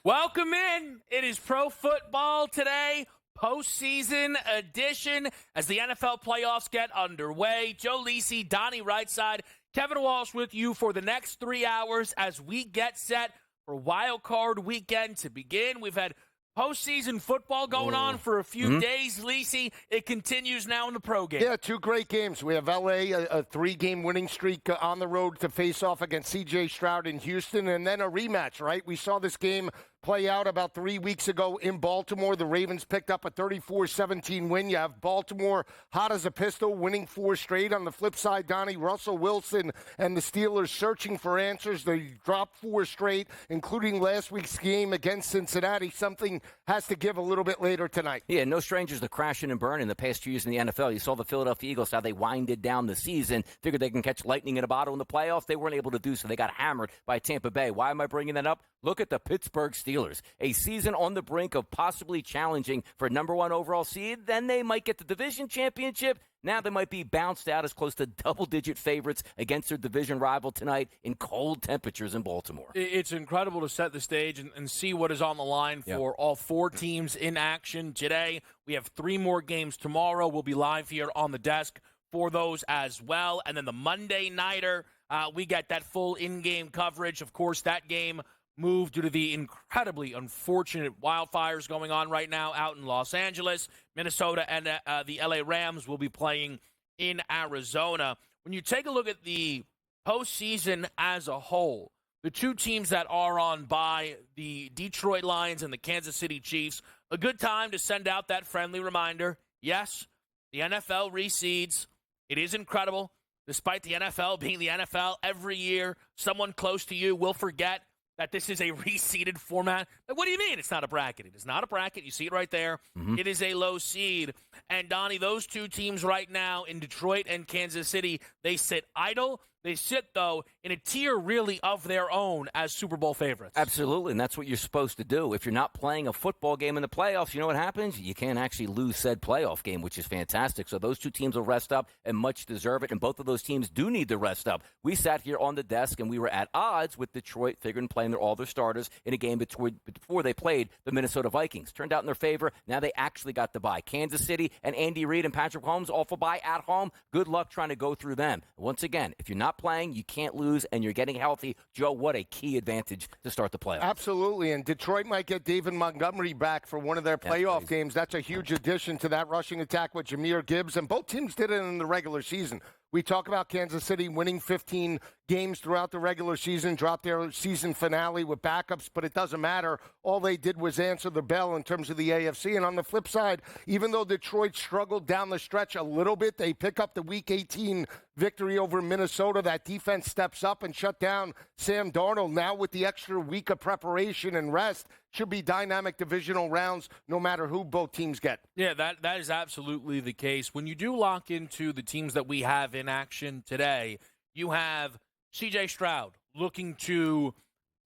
Welcome in. It is Pro Football Today, postseason edition, as the NFL playoffs get underway. Joe Lisi, Donnie Rightside, Kevin Walsh with you for the next 3 hours as we get set for Wildcard weekend to begin. We've had postseason football going on for a few days, Lisi. It continues now in the pro game. Yeah, 2 great games. We have L.A., a 3-game winning streak on the road to face off against C.J. Stroud in Houston, and then a rematch, right? We saw this game play out about 3 weeks ago in Baltimore. The Ravens picked up a 34-17 win. You have Baltimore hot as a pistol, winning 4 straight. On the flip side, Donnie, Russell Wilson and the Steelers searching for answers. They dropped 4 straight, including last week's game against Cincinnati. Something has to give a little bit later tonight. Yeah, no strangers to crashing and burning the past 2 years in the NFL. You saw the Philadelphia Eagles, how they winded down the season. Figured they can catch lightning in a bottle in the playoffs. They weren't able to do so. They got hammered by Tampa Bay. Why am I bringing that up? Look at the Pittsburgh Steelers. A season on the brink of possibly challenging for #1 overall seed. Then they might get the division championship. Now they might be bounced out as close to double-digit favorites against their division rival tonight in cold temperatures in Baltimore. It's incredible to set the stage and see what is on the line for all 4 teams in action today. We have 3 more games tomorrow. We'll be live here on the desk for those as well. And then the Monday nighter, we get that full in-game coverage. Of course, that game moved due to the incredibly unfortunate wildfires going on right now out in Los Angeles. Minnesota and the LA Rams will be playing in Arizona. When you take a look at the postseason as a whole, the 2 teams that are on bye, the Detroit Lions and the Kansas City Chiefs, a good time to send out that friendly reminder. Yes, the NFL reseeds. It is incredible. Despite the NFL being the NFL, every year someone close to you will forget that this is a reseeded format. What do you mean it's not a bracket? It is not a bracket. You see it right there. It is a low seed. And, Donnie, those 2 teams right now in Detroit and Kansas City, they sit idle. They sit, though, in a tier really of their own as Super Bowl favorites. Absolutely, and that's what you're supposed to do. If you're not playing a football game in the playoffs, you know what happens? You can't actually lose said playoff game, which is fantastic. So those 2 teams will rest up and much deserve it, and both of those teams do need to rest up. We sat here on the desk, and we were at odds with Detroit, figuring playing all their starters in a game before they played the Minnesota Vikings. Turned out in their favor. Now they actually got the bye. Kansas City and Andy Reid and Patrick Mahomes all for bye at home. Good luck trying to go through them. Once again, if you're not playing, you can't lose, and you're getting healthy. Joe, what a key advantage to start the playoffs. Absolutely, and Detroit might get David Montgomery back for one of their playoff games. That's a huge addition to that rushing attack with Jahmyr Gibbs, and both teams did it in the regular season. We talk about Kansas City winning 15 games throughout the regular season, dropped their season finale with backups, but it doesn't matter. All they did was answer the bell in terms of the AFC. And on the flip side, even though Detroit struggled down the stretch a little bit, they pick up the Week 18 victory over Minnesota. That defense steps up and shut down Sam Darnold. Now with the extra week of preparation and rest, should be dynamic divisional rounds no matter who both teams get. Yeah, that is absolutely the case. When you do lock into the teams that we have in action today, you have C.J. Stroud looking to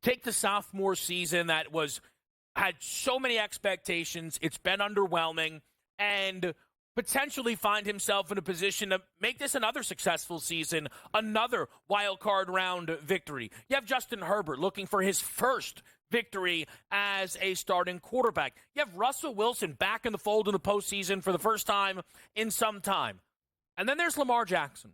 take the sophomore season that had so many expectations. It's been underwhelming, and potentially find himself in a position to make this another successful season, another wild card round victory. You have Justin Herbert looking for his first victory as a starting quarterback. You have Russell Wilson back in the fold in the postseason for the first time in some time. And then there's Lamar Jackson,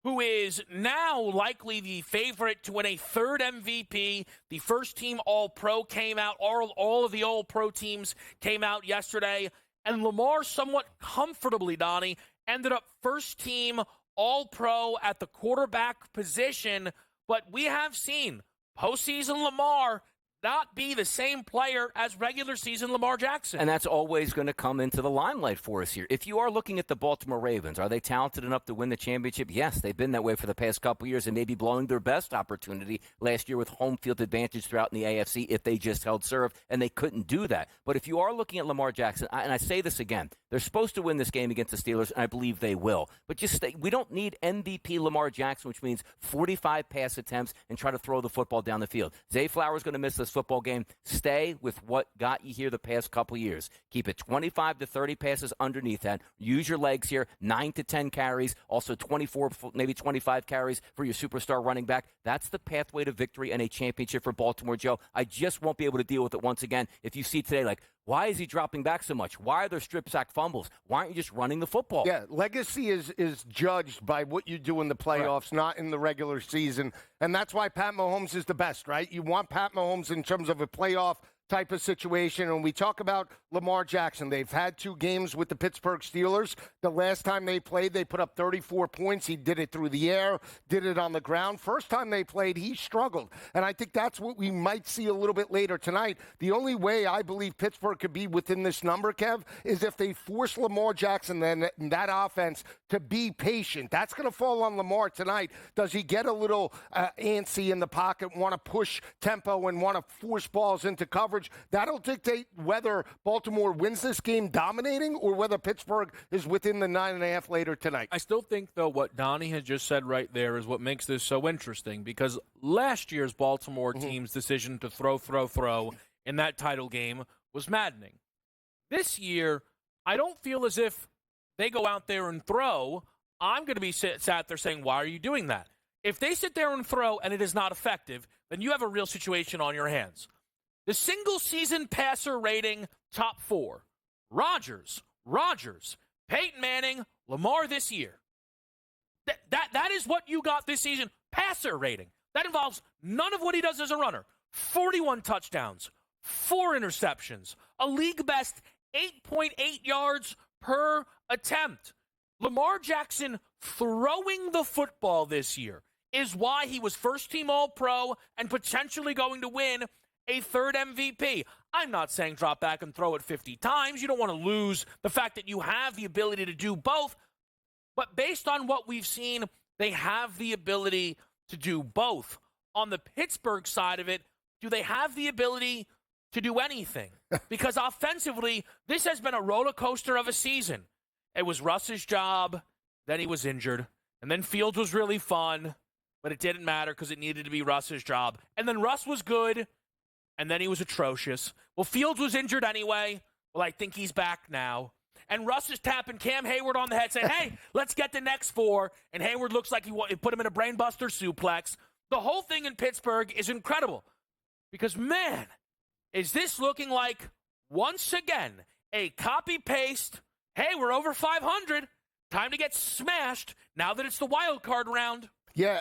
who is now likely the favorite to win a 3rd MVP. The first team All-Pro came out. All of the All-Pro teams came out yesterday. And Lamar somewhat comfortably, Donnie, ended up first team All-Pro at the quarterback position. But we have seen postseason Lamar not be the same player as regular season Lamar Jackson. And that's always going to come into the limelight for us here. If you are looking at the Baltimore Ravens, are they talented enough to win the championship? Yes, they've been that way for the past couple years and maybe blowing their best opportunity last year with home field advantage throughout in the AFC if they just held serve, and they couldn't do that. But if you are looking at Lamar Jackson, and I say this again, they're supposed to win this game against the Steelers, and I believe they will. But we don't need MVP Lamar Jackson, which means 45 pass attempts and try to throw the football down the field. Zay Flowers is going to miss the this football game, stay with what got you here the past couple years. Keep it 25 to 30 passes underneath that. Use your legs here, 9 to 10 carries, also 24, maybe 25 carries for your superstar running back. That's the pathway to victory and a championship for Baltimore, Joe. I just won't be able to deal with it once again. If you see today, like, why is he dropping back so much? Why are there strip sack fumbles? Why aren't you just running the football? Yeah, legacy is judged by what you do in the playoffs, not in the regular season. And that's why Pat Mahomes is the best, right? You want Pat Mahomes in terms of a playoff type of situation. And we talk about Lamar Jackson. They've had 2 games with the Pittsburgh Steelers. The last time they played, they put up 34 points. He did it through the air, did it on the ground. First time they played, he struggled. And I think that's what we might see a little bit later tonight. The only way I believe Pittsburgh could be within this number, Kev, is if they force Lamar Jackson then that offense to be patient. That's going to fall on Lamar tonight. Does he get a little antsy in the pocket, want to push tempo and want to force balls into coverage? That'll dictate whether Baltimore wins this game dominating or whether Pittsburgh is within the 9.5 later tonight. I still think, though, what Donnie has just said right there is what makes this so interesting, because last year's Baltimore team's decision to throw in that title game was maddening. This year, I don't feel as if they go out there and throw. I'm going to be sat there saying, why are you doing that? If they sit there and throw and it is not effective, then you have a real situation on your hands. The single-season passer rating, top 4. Rodgers, Peyton Manning, Lamar this year. That is what you got this season, passer rating. That involves none of what he does as a runner. 41 touchdowns, 4 interceptions, a league-best 8.8 yards per attempt. Lamar Jackson throwing the football this year is why he was first-team All-Pro and potentially going to win a 3rd MVP. I'm not saying drop back and throw it 50 times. You don't want to lose the fact that you have the ability to do both. But based on what we've seen, they have the ability to do both. On the Pittsburgh side of it, do they have the ability to do anything? Because offensively, this has been a roller coaster of a season. It was Russ's job, then he was injured, and then Fields was really fun, but it didn't matter because it needed to be Russ's job. And then Russ was good, and then he was atrocious. Well, Fields was injured anyway. Well, I think he's back now. And Russ is tapping Cam Hayward on the head saying, hey, let's get the next 4. And Hayward looks like he put him in a brainbuster suplex. The whole thing in Pittsburgh is incredible. Because, man, is this looking like, once again, a copy-paste, hey, we're over 500. Time to get smashed now that it's the wild card round. Yeah,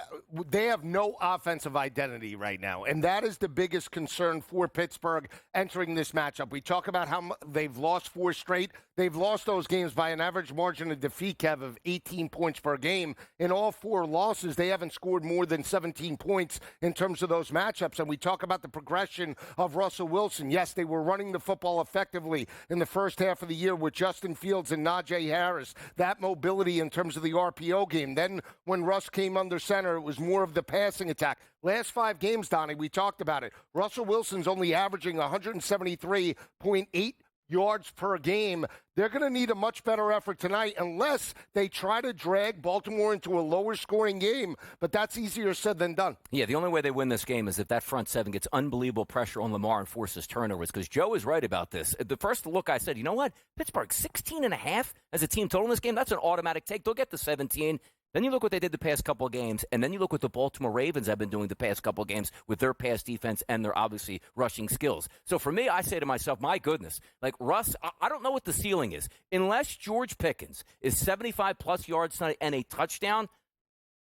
they have no offensive identity right now, and that is the biggest concern for Pittsburgh entering this matchup. We talk about how they've lost 4 straight. They've lost those games by an average margin of defeat, Kev, of 18 points per game. In all 4 losses, they haven't scored more than 17 points in terms of those matchups, and we talk about the progression of Russell Wilson. Yes, they were running the football effectively in the first half of the year with Justin Fields and Najee Harris. That mobility in terms of the RPO game. Then when Russ came under center, it was more of the passing attack. Last 5 games, Donnie, we talked about it. Russell Wilson's only averaging 173.8 yards per game. They're going to need a much better effort tonight unless they try to drag Baltimore into a lower scoring game. But that's easier said than done. Yeah, the only way they win this game is if that front 7 gets unbelievable pressure on Lamar and forces turnovers, because Joe is right about this. The first look I said, you know what? Pittsburgh, 16.5 as a team total in this game. That's an automatic take. They'll get to 17. Then you look what they did the past couple of games, and then you look what the Baltimore Ravens have been doing the past couple of games with their pass defense and their, obviously, rushing skills. So for me, I say to myself, my goodness, like Russ, I don't know what the ceiling is. Unless George Pickens is 75-plus yards tonight and a touchdown,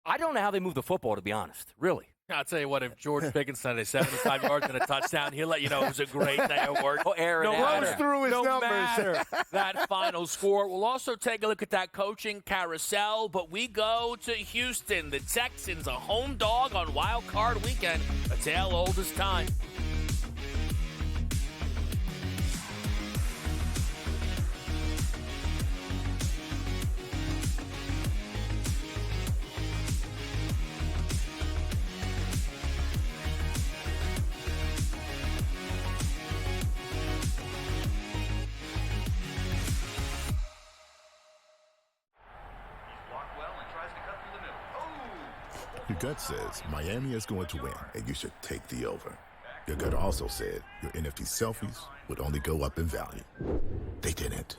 I don't know how they move the football, to be honest, really. I'll tell you what, if George Pickens had 75 yards and a touchdown, he'll let you know it was a great day at work. Oh, Aaron, no numbers. matter that final score. We'll also take a look at that coaching carousel, but we go to Houston. The Texans, a home dog on Wildcard weekend. A tale old as time. Your gut says Miami is going to win, and you should take the over. Your gut also said your NFT selfies would only go up in value. They didn't.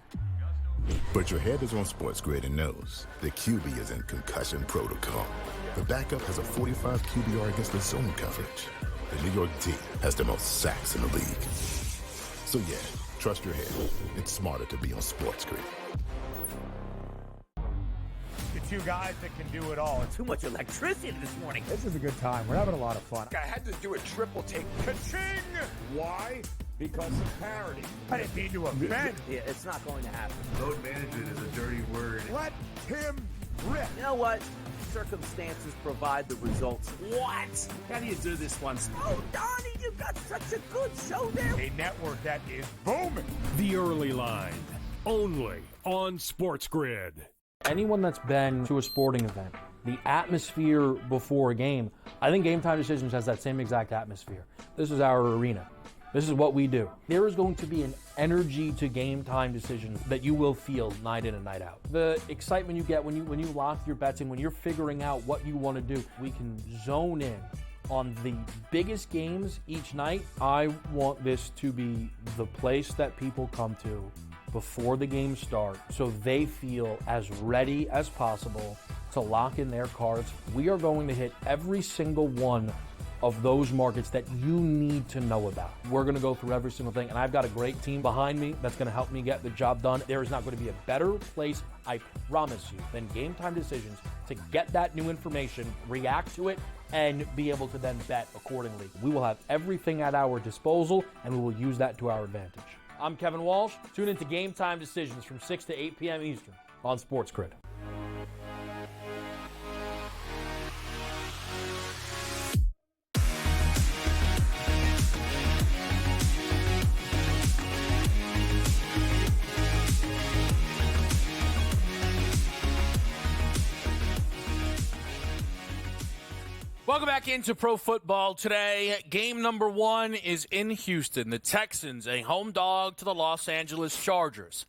But your head is on SportsGrid and knows the QB is in concussion protocol. The backup has a 45 QBR against the zone coverage. The New York D has the most sacks in the league. So yeah, trust your head. It's smarter to be on SportsGrid. The two guys that can do it all. Too much electricity this morning. This is a good time. We're having a lot of fun. I had to do a triple take. Ka-ching! Why? Because of parity. I didn't mean to offend. Yeah, it's not going to happen. Load management is a dirty word. Let him rip. You know what? Circumstances provide the results. What? How do you do this one? Oh, Donnie, you got such a good show there. A network that is booming. The Early Line, only on SportsGrid. Anyone that's been to a sporting event, the atmosphere before a game, I think Game Time Decisions has that same exact atmosphere. This is our arena. This is what we do. There is going to be an energy to Game Time Decisions that you will feel night in and night out. The excitement you get when you lock your bets in, when you're figuring out what you want to do, we can zone in on the biggest games each night. I want this to be the place that people come to before the games start so they feel as ready as possible to lock in their cards. We are going to hit every single one of those markets that you need to know about. We're going to go through every single thing, and I've got a great team behind me that's going to help me get the job done. There is not going to be a better place, I promise you, than Game Time Decisions to get that new information, react to it, and be able to then bet accordingly. We will have everything at our disposal, and we will use that to our advantage. I'm Kevin Walsh. Tune into Game Time Decisions from 6 to 8 p.m. Eastern on SportsGrid. Welcome back into Pro Football today. Game number 1 is in Houston. The Texans, a home dog to the Los Angeles Chargers.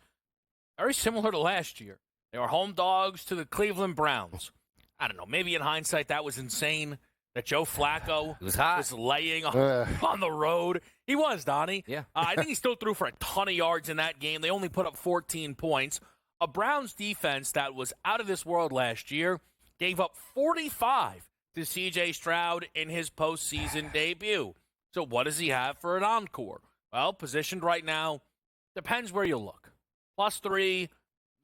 Very similar to last year. They were home dogs to the Cleveland Browns. I don't know, maybe in hindsight that was insane that Joe Flacco was laying on the road. He was, Donnie. Yeah. I think he still threw for a ton of yards in that game. They only put up 14 points. A Browns defense that was out of this world last year gave up 45 to C.J. Stroud in his postseason debut. So what does he have for an encore? Well, positioned right now, depends where you look. +3,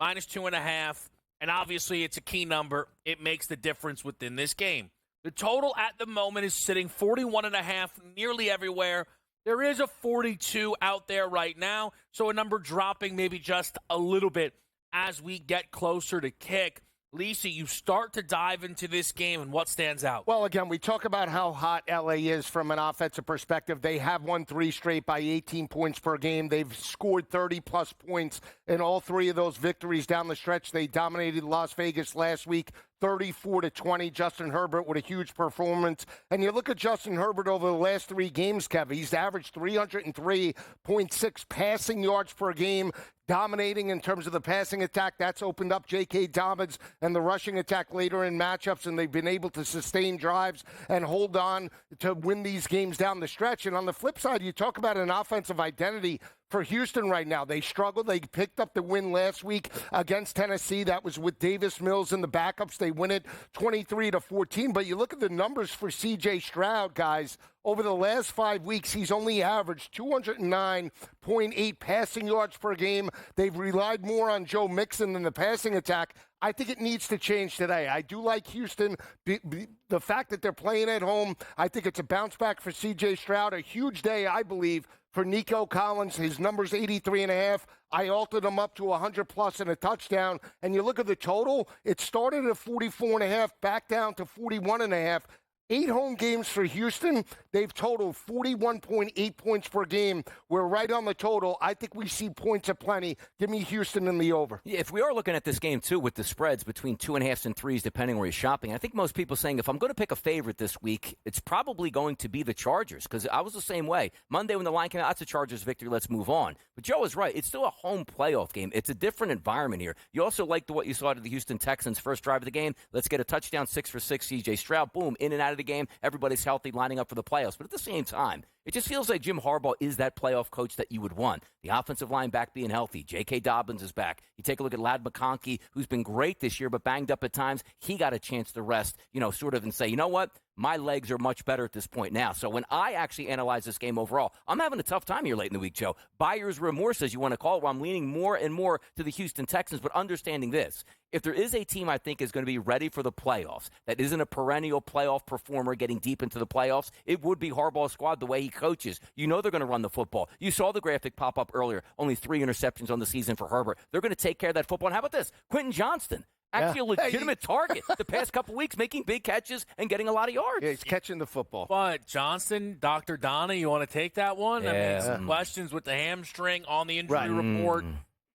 -2.5, and obviously it's a key number. It makes the difference within this game. The total at the moment is sitting 41.5 nearly everywhere. There is a 42 out there right now, so a number dropping maybe just a little bit as we get closer to kick. Lisi, you start to dive into this game, and what stands out? Well, again, we talk about how hot L.A. is from an offensive perspective. They have won 3 straight by 18 points per game. They've scored 30-plus points in all 3 of those victories down the stretch. They dominated Las Vegas last week, 34-20. Justin Herbert with a huge performance. And you look at Justin Herbert over the last 3 games, Kev. He's averaged 303.6 passing yards per game, dominating in terms of the passing attack. That's opened up J.K. Dobbins and the rushing attack later in matchups, and they've been able to sustain drives and hold on to win these games down the stretch. And on the flip side, you talk about an offensive identity for Houston right now. They struggled. They picked up the win last week against Tennessee. That was with Davis Mills and the backups. They win it 23-14. But you look at the numbers for C.J. Stroud, guys. Over the last 5 weeks, he's only averaged 209.8 passing yards per game. They've relied more on Joe Mixon than the passing attack. I think it needs to change today. I do like Houston. The fact that they're playing at home, I think it's a bounce back for C.J. Stroud. A huge day, I believe, for Nico Collins. His number's 83.5. I altered him up to 100-plus and a touchdown. And you look at the total, it started at 44.5, back down to 41.5. 8 home games for Houston. They've totaled 41.8 points per game. We're right on the total. I think we see points aplenty. Give me Houston in the over. Yeah, if we are looking at this game, too, with the spreads between 2.5s and 3s, depending where you're shopping, I think most people saying if I'm going to pick a favorite this week, it's probably going to be the Chargers, because I was the same way. Monday when the line came out, that's a Chargers victory. Let's move on. But Joe is right. It's still a home playoff game. It's a different environment here. You also liked what you saw to the Houston Texans first drive of the game. Let's get a touchdown, 6 for 6, C.J. Stroud. Boom, in and out of the game. Everybody's healthy, lining up for the playoffs. But at the same time, It just feels like Jim Harbaugh is that playoff coach that you would want. The offensive line back being healthy. J.K. Dobbins is back. You take a look at Ladd McConkey, who's been great this year but banged up at times. He got a chance to rest, sort of and say, you know what? My legs are much better at this point now. So when I actually analyze this game overall, I'm having a tough time here late in the week, Joe. Buyer's remorse, as you want to call it, where I'm leaning more and more to the Houston Texans, but understanding this. If there is a team I think is going to be ready for the playoffs, that isn't a perennial playoff performer getting deep into the playoffs, it would be Harbaugh's squad the way he coaches. You know they're going to run the football. You saw the graphic pop up earlier. Only 3 interceptions on the season for Herbert. They're going to take care of that football. And how about this? Quentin Johnston. Actually a legitimate target the past couple weeks, making big catches and getting a lot of yards. Yeah, he's catching the football. But Johnston, Dr. Donnie, you want to take that one? Yeah. I mean, some questions with the hamstring on the injury report.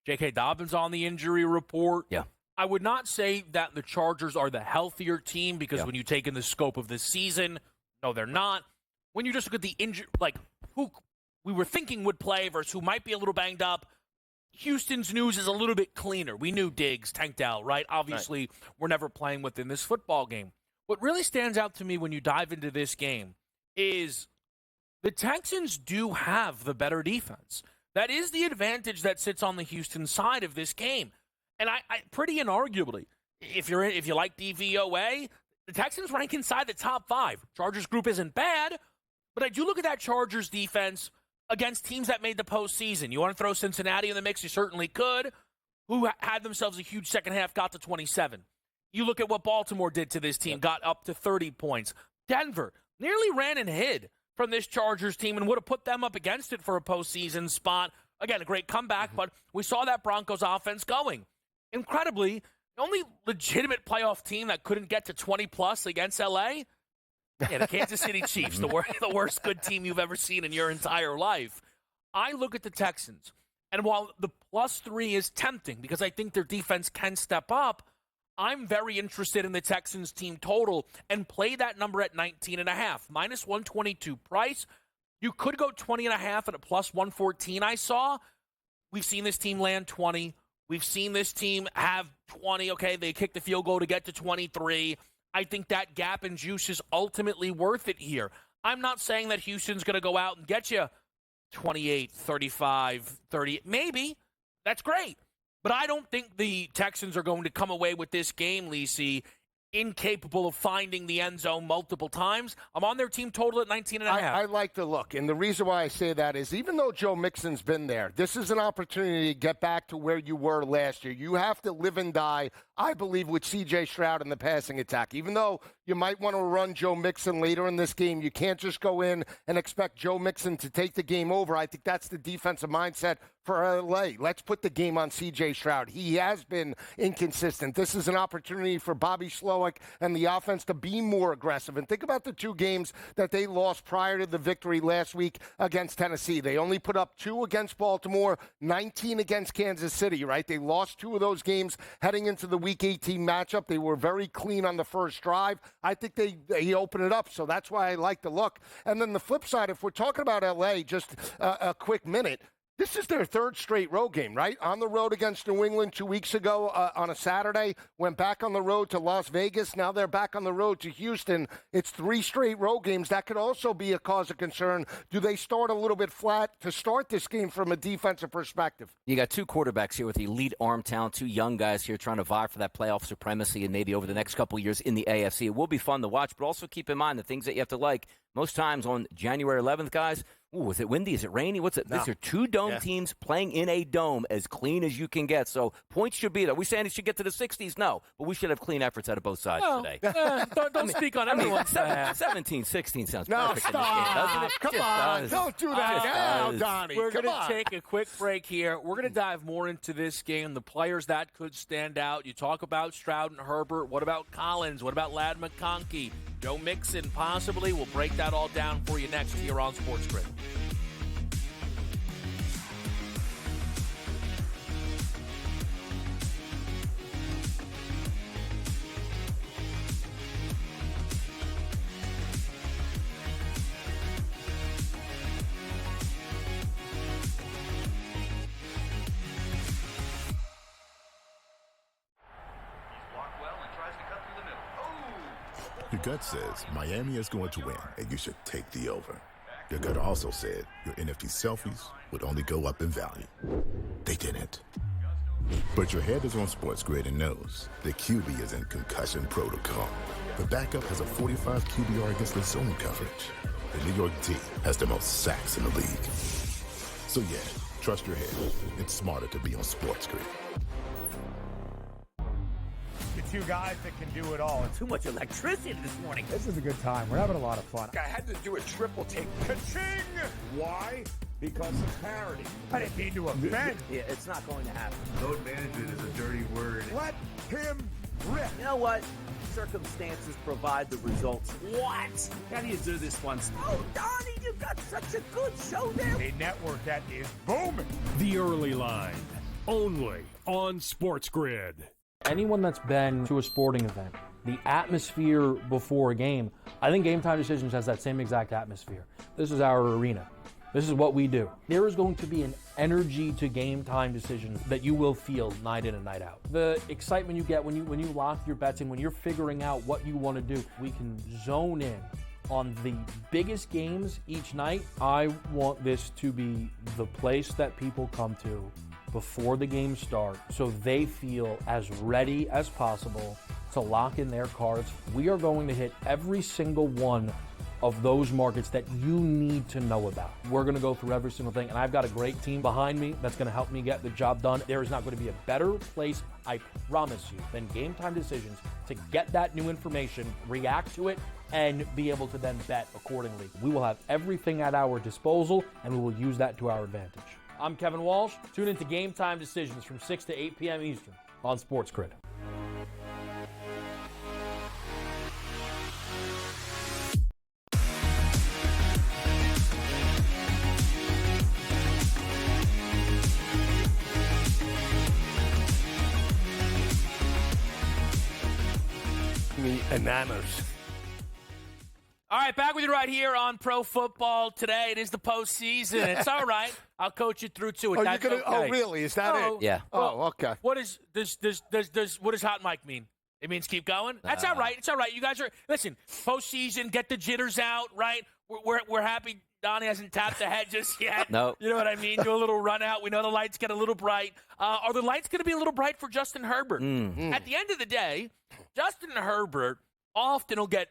J.K. Dobbins on the injury report. Yeah. I would not say that the Chargers are the healthier team because when you take in the scope of the season, no, they're not. When you just look at the injury, like who we were thinking would play versus who might be a little banged up, Houston's news is a little bit cleaner. We knew Diggs tanked out, right? Obviously, we're never playing within this football game. What really stands out to me when you dive into this game is the Texans do have the better defense. That is the advantage that sits on the Houston side of this game. And I pretty inarguably, if you like DVOA, the Texans rank inside the top 5. Chargers group isn't bad, but I do look at that Chargers defense against teams that made the postseason. You want to throw Cincinnati in the mix? You certainly could, who had themselves a huge second half, got to 27. You look at what Baltimore did to this team, got up to 30 points. Denver nearly ran and hid from this Chargers team and would have put them up against it for a postseason spot. Again, a great comeback, but we saw that Broncos offense going. Incredibly, the only legitimate playoff team that couldn't get to 20-plus against L.A., the Kansas City Chiefs, the worst good team you've ever seen in your entire life. I look at the Texans, and while the +3 is tempting because I think their defense can step up, I'm very interested in the Texans team total and play that number at 19.5, minus 122 price. You could go 20.5 at a plus 114 I saw. We've seen this team land 20. We've seen this team have 20. Okay, they kicked the field goal to get to 23. I think that gap in juice is ultimately worth it here. I'm not saying that Houston's going to go out and get you 28, 35, 30. Maybe. That's great. But I don't think the Texans are going to come away with this game, Lisi, incapable of finding the end zone multiple times. I'm on their team total at 19.5. I like the look. And the reason why I say that is even though Joe Mixon's been there, this is an opportunity to get back to where you were last year. You have to live and die, I believe, with C.J. Stroud in the passing attack. Even though you might want to run Joe Mixon later in this game, you can't just go in and expect Joe Mixon to take the game over. I think that's the defensive mindset for L.A. Let's put the game on C.J. Stroud. He has been inconsistent. This is an opportunity for Bobby Slowick and the offense to be more aggressive. And think about the 2 games that they lost prior to the victory last week against Tennessee. They only put up 2 against Baltimore, 19 against Kansas City, right? They lost 2 of those games heading into the Week 18 matchup. They were very clean on the first drive. I think they open it up, so that's why I like the look. And then the flip side, if we're talking about L.A., just a quick minute, this is their 3rd straight road game, right? On the road against New England 2 weeks ago on a Saturday, went back on the road to Las Vegas. Now they're back on the road to Houston. It's 3 straight road games. That could also be a cause of concern. Do they start a little bit flat to start this game from a defensive perspective? You got 2 quarterbacks here with elite arm talent, 2 young guys here trying to vie for that playoff supremacy and maybe over the next couple of years in the AFC. It will be fun to watch, but also keep in mind the things that you have to like. Most times on January 11th, guys, is it windy? Is it rainy? What's it? No. These are 2 dome teams playing in a dome as clean as you can get. So points should be there. We saying it should get to the 60s? No. But we should have clean efforts out of both sides today. Don't speak on everyone's behalf. 17, 16 sounds no, perfect stop. in this game, doesn't it? Come on. Don't do that now, Donnie. We're going to take a quick break here. We're going to dive more into this game, the players that could stand out. You talk about Stroud and Herbert. What about Collins? What about Ladd McConkey? Joe Mixon, possibly. We'll break that all down for you next here on SportsGrid. Your gut says Miami is going to win, and you should take the over. Your gut also said your NFT selfies would only go up in value. They didn't. But your head is on SportsGrid and knows the QB is in concussion protocol. The backup has a 45 QBR against the zone coverage. The New York D has the most sacks in the league. So yeah, trust your head. It's smarter to be on SportsGrid. The two guys that can do it all. Too much electricity this morning. This is a good time. We're having a lot of fun. I had to do a triple take. Ka-ching! Why? Because of parity. I didn't mean to offend. Yeah, it's not going to happen. Load management is a dirty word. Let him rip. You know what? Circumstances provide the results. What? How do you do this once? Oh, Donnie, you got such a good show there. A network that is booming. The Early Line, only on SportsGrid. Anyone that's been to a sporting event, the atmosphere before a game, I think Game Time Decisions has that same exact atmosphere. This is our arena. This is what we do. There is going to be an energy to Game Time Decisions that you will feel night in and night out. The excitement you get when you lock your bets in, when you're figuring out what you want to do, we can zone in on the biggest games each night. I want this to be the place that people come to before the games start so they feel as ready as possible to lock in their cards. We are going to hit every single one of those markets that you need to know about. We're going to go through every single thing, and I've got a great team behind me that's going to help me get the job done. There is not going to be a better place, I promise you, than Game Time Decisions to get that new information, react to it, and be able to then bet accordingly. We will have everything at our disposal, and we will use that to our advantage. I'm Kevin Walsh. Tune into Game Time Decisions from 6 to 8 p.m. Eastern on SportsGrid. Bananas. All right, back with you right here on Pro Football Today. It is the postseason. It's all right. I'll coach you through to it. That's okay. Oh, really? Is that it? Yeah. Oh, okay. What does hot mic mean? It means keep going? That's all right. It's all right. You guys are, listen, postseason, get the jitters out, right? We're happy Donnie hasn't tapped the head just yet. No. You know what I mean? Do a little run out. We know the lights get a little bright. Are the lights going to be a little bright for Justin Herbert? At the end of the day, Justin Herbert often will get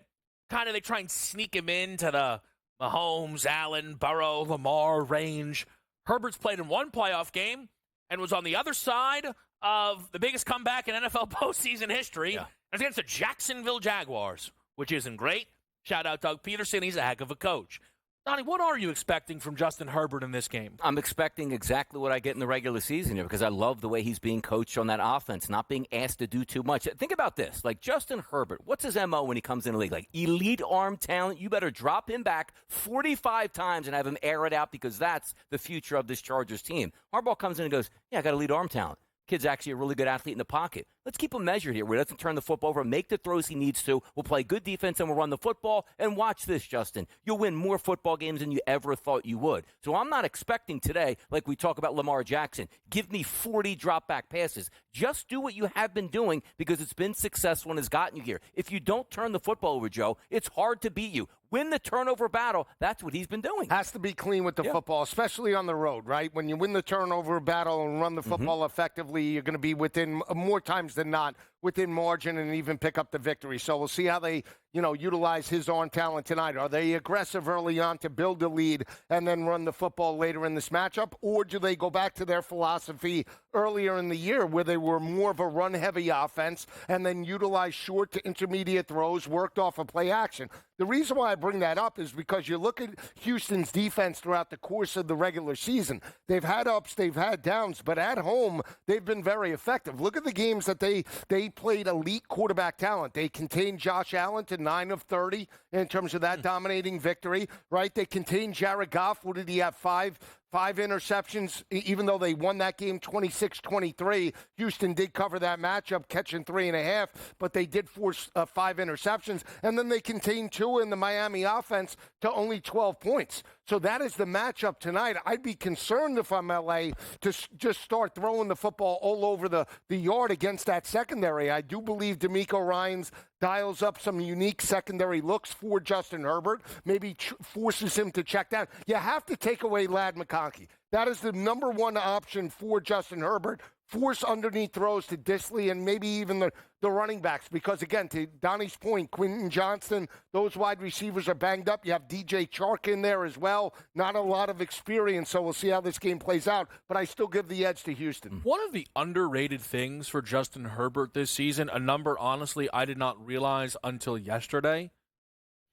they try and sneak him into the Mahomes, Allen, Burrow, Lamar range. Herbert's played in one playoff game and was on the other side of the biggest comeback in NFL postseason history. Yeah. It's against the Jacksonville Jaguars, which isn't great. Shout out Doug Peterson. He's a heck of a coach. Donnie, what are you expecting from Justin Herbert in this game? I'm expecting exactly what I get in the regular season here because I love the way he's being coached on that offense, not being asked to do too much. Think about this. Like Justin Herbert, what's his MO when he comes in the league? Like elite arm talent. You better drop him back 45 times and have him air it out because that's the future of this Chargers team. Harbaugh comes in and goes, yeah, I got elite arm talent. Kid's actually a really good athlete in the pocket. Let's keep him measured here. We doesn't turn the football over, make the throws he needs to. We'll play good defense and we'll run the football. And watch this, Justin. You'll win more football games than you ever thought you would. So I'm not expecting today, like we talk about Lamar Jackson, give me 40 drop-back passes. Just do what you have been doing because it's been successful and has gotten you here. If you don't turn the football over, Joe, it's hard to beat you. Win the turnover battle. That's what he's been doing. Has to be clean with the football, especially on the road, right? When you win the turnover battle and run the football effectively, you're going to be within, more times than not, within margin and even pick up the victory. So we'll see how they, utilize his on talent tonight. Are they aggressive early on to build a lead and then run the football later in this matchup? Or do they go back to their philosophy earlier in the year where they were more of a run-heavy offense and then utilize short to intermediate throws worked off of play action? The reason why I bring that up is because you look at Houston's defense throughout the course of the regular season. They've had ups, they've had downs, but at home, they've been very effective. Look at the games that they played elite quarterback talent. They contained Josh Allen to 9 of 30 in terms of that dominating victory, right? They contained Jared Goff. What did he have? Five interceptions, even though they won that game 26-23. Houston did cover that matchup, catching 3.5, but they did force 5 interceptions. And then they contained Tua in the Miami offense to only 12 points. So that is the matchup tonight. I'd be concerned if I'm LA to just start throwing the football all over the yard against that secondary. I do believe DeMeco Ryans dials up some unique secondary looks for Justin Herbert, maybe forces him to check down. You have to take away Ladd McConkey. That is the number one option for Justin Herbert. Force underneath throws to Disley and maybe even the running backs because, again, to Donnie's point, Quentin Johnston, those wide receivers are banged up. You have DJ Chark in there as well. Not a lot of experience, so we'll see how this game plays out. But I still give the edge to Houston. One of the underrated things for Justin Herbert this season, a number, honestly, I did not realize until yesterday,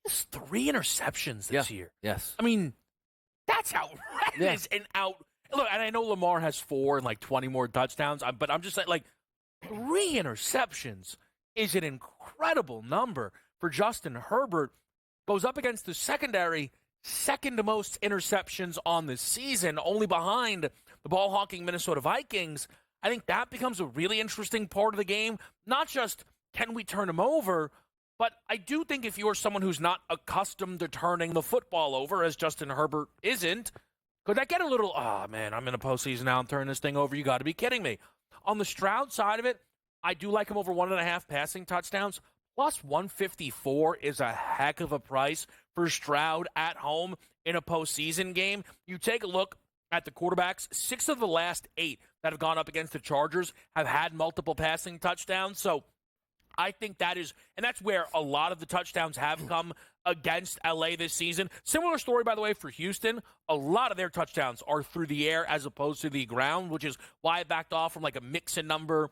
is 3 interceptions this year. Yes. I mean, that's outrageous and Look, and I know Lamar has 4 and 20 more touchdowns, but I'm just saying, 3 interceptions is an incredible number for Justin Herbert. Goes up against the secondary, second most interceptions on the season, only behind the ball-hawking Minnesota Vikings. I think that becomes a really interesting part of the game. Not just can we turn him over, but I do think if you're someone who's not accustomed to turning the football over, as Justin Herbert isn't, could that get a little, man, I'm in a postseason now and turn this thing over? You got to be kidding me. On the Stroud side of it, I do like him over 1.5 passing touchdowns. Plus 154 is a heck of a price for Stroud at home in a postseason game. You take a look at the quarterbacks, 6 of the last 8 that have gone up against the Chargers have had multiple passing touchdowns. So I think that is, and that's where a lot of the touchdowns have come against LA this season. Similar story, by the way, for Houston. A lot of their touchdowns are through the air as opposed to the ground, which is why I backed off from a Mixon number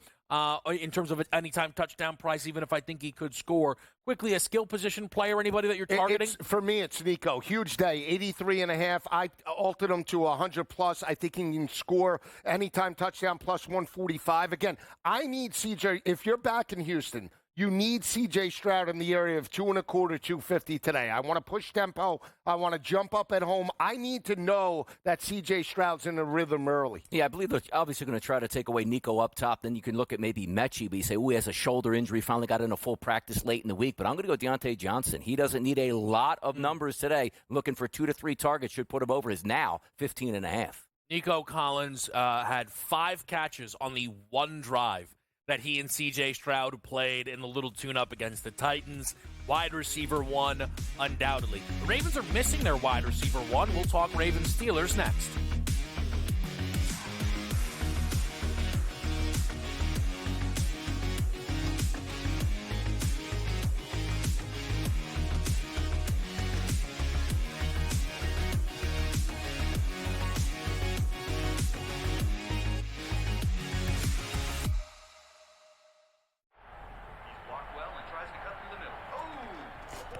in terms of an anytime touchdown price, even if I think he could score. Quickly, a skill position player, anybody that you're targeting? For me, it's Nico. Huge day, 83.5. I altered him to 100+. I think he can score anytime touchdown plus 145. Again, I need CJ. If you're back in Houston, you need C.J. Stroud in the area of 2.25, 250 today. I want to push tempo. I want to jump up at home. I need to know that C.J. Stroud's in the rhythm early. Yeah, I believe they're obviously going to try to take away Nico up top. Then you can look at maybe Mechie, but you say, he has a shoulder injury, finally got in a full practice late in the week. But I'm going to go Deontay Johnson. He doesn't need a lot of numbers today. Looking for 2 to 3 targets should put him over his now 15.5. Nico Collins had 5 catches on the one drive that he and C.J. Stroud played in the little tune-up against the Titans. Wide receiver 1, undoubtedly. The Ravens are missing their wide receiver 1. We'll talk Ravens-Steelers next.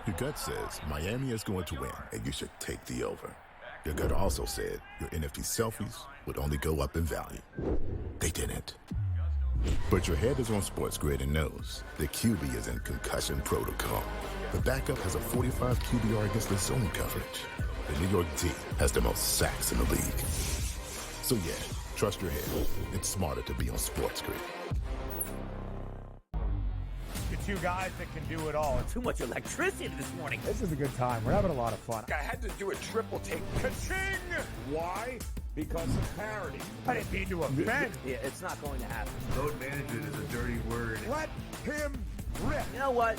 Your gut says Miami is going to win, and you should take the over. Your gut also said your NFC selfies would only go up in value. They didn't. But your head is on SportsGrid and knows the QB is in concussion protocol. The backup has a 45 QBR against the zone coverage. The New York D has the most sacks in the league. So yeah, trust your head. It's smarter to be on SportsGrid. The 2 guys that can do it all. Too much electricity this morning. This is a good time. We're having a lot of fun. I had to do a triple take. Ka-ching! Why? Because of parity. I didn't mean to offend. Yeah, it's not going to happen. Load management is a dirty word. Let him rip. You know what?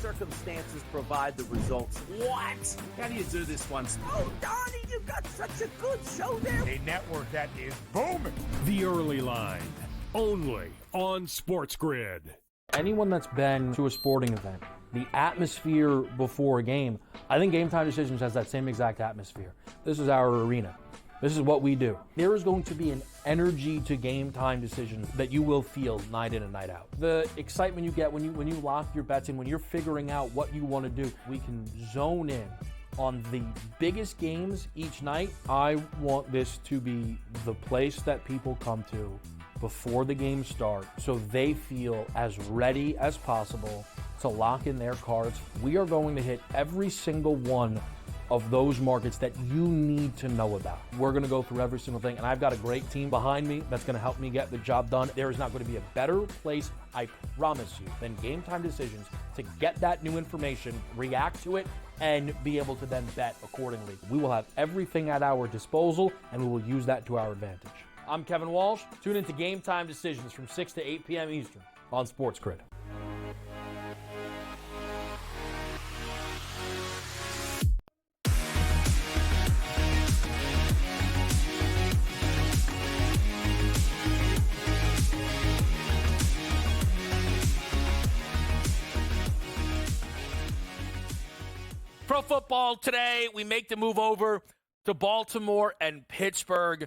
Circumstances provide the results. What? How do you do this one? Oh, Donnie, you got such a good show there. A network that is booming. The Early Line, only on SportsGrid. Anyone that's been to a sporting event, the atmosphere before a game, I think Game Time Decisions has that same exact atmosphere. This is our arena. This is what we do. There is going to be an energy to Game Time Decisions that you will feel night in and night out. The excitement you get when you lock your bets in, when you're figuring out what you want to do, we can zone in on the biggest games each night. I want this to be the place that people come to before the games start so they feel as ready as possible to lock in their cards. We are going to hit every single one of those markets that you need to know about. We're going to go through every single thing, and I've got a great team behind me that's going to help me get the job done. There is not going to be a better place, I promise you, than Game Time Decisions to get that new information, react to it, and be able to then bet accordingly. We will have everything at our disposal, and we will use that to our advantage. I'm Kevin Walsh. Tune into Game Time Decisions from 6 to 8 p.m. Eastern on SportsGrid. Pro football today, we make the move over to Baltimore and Pittsburgh.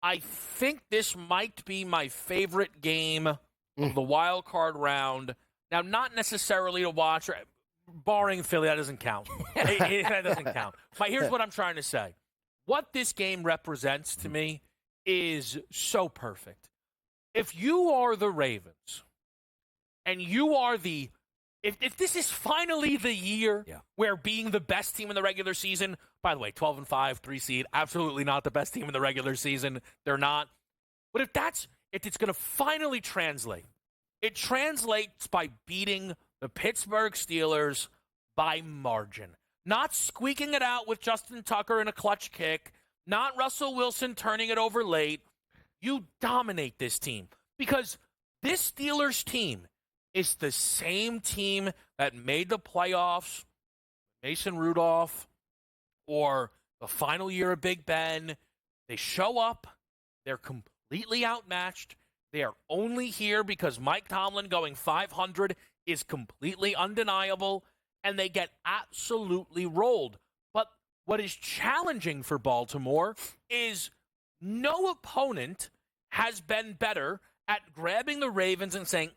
I think this might be my favorite game of the wild card round. Now, not necessarily to watch, barring Philly, that doesn't count. That doesn't count. But here's what I'm trying to say. What this game represents to me is so perfect. If you are the Ravens and you are if this is finally the year where being the best team in the regular season, by the way, 12-5, 3 seed, absolutely not the best team in the regular season. They're not. But if it's going to finally translate, it translates by beating the Pittsburgh Steelers by margin. Not squeaking it out with Justin Tucker in a clutch kick, not Russell Wilson turning it over late. You dominate this team because this Steelers team is the same team that made the playoffs, Mason Rudolph, or the final year of Big Ben. They show up. They're completely outmatched. They are only here because Mike Tomlin going 500 is completely undeniable, and they get absolutely rolled. But what is challenging for Baltimore is no opponent has been better at grabbing the Ravens and saying,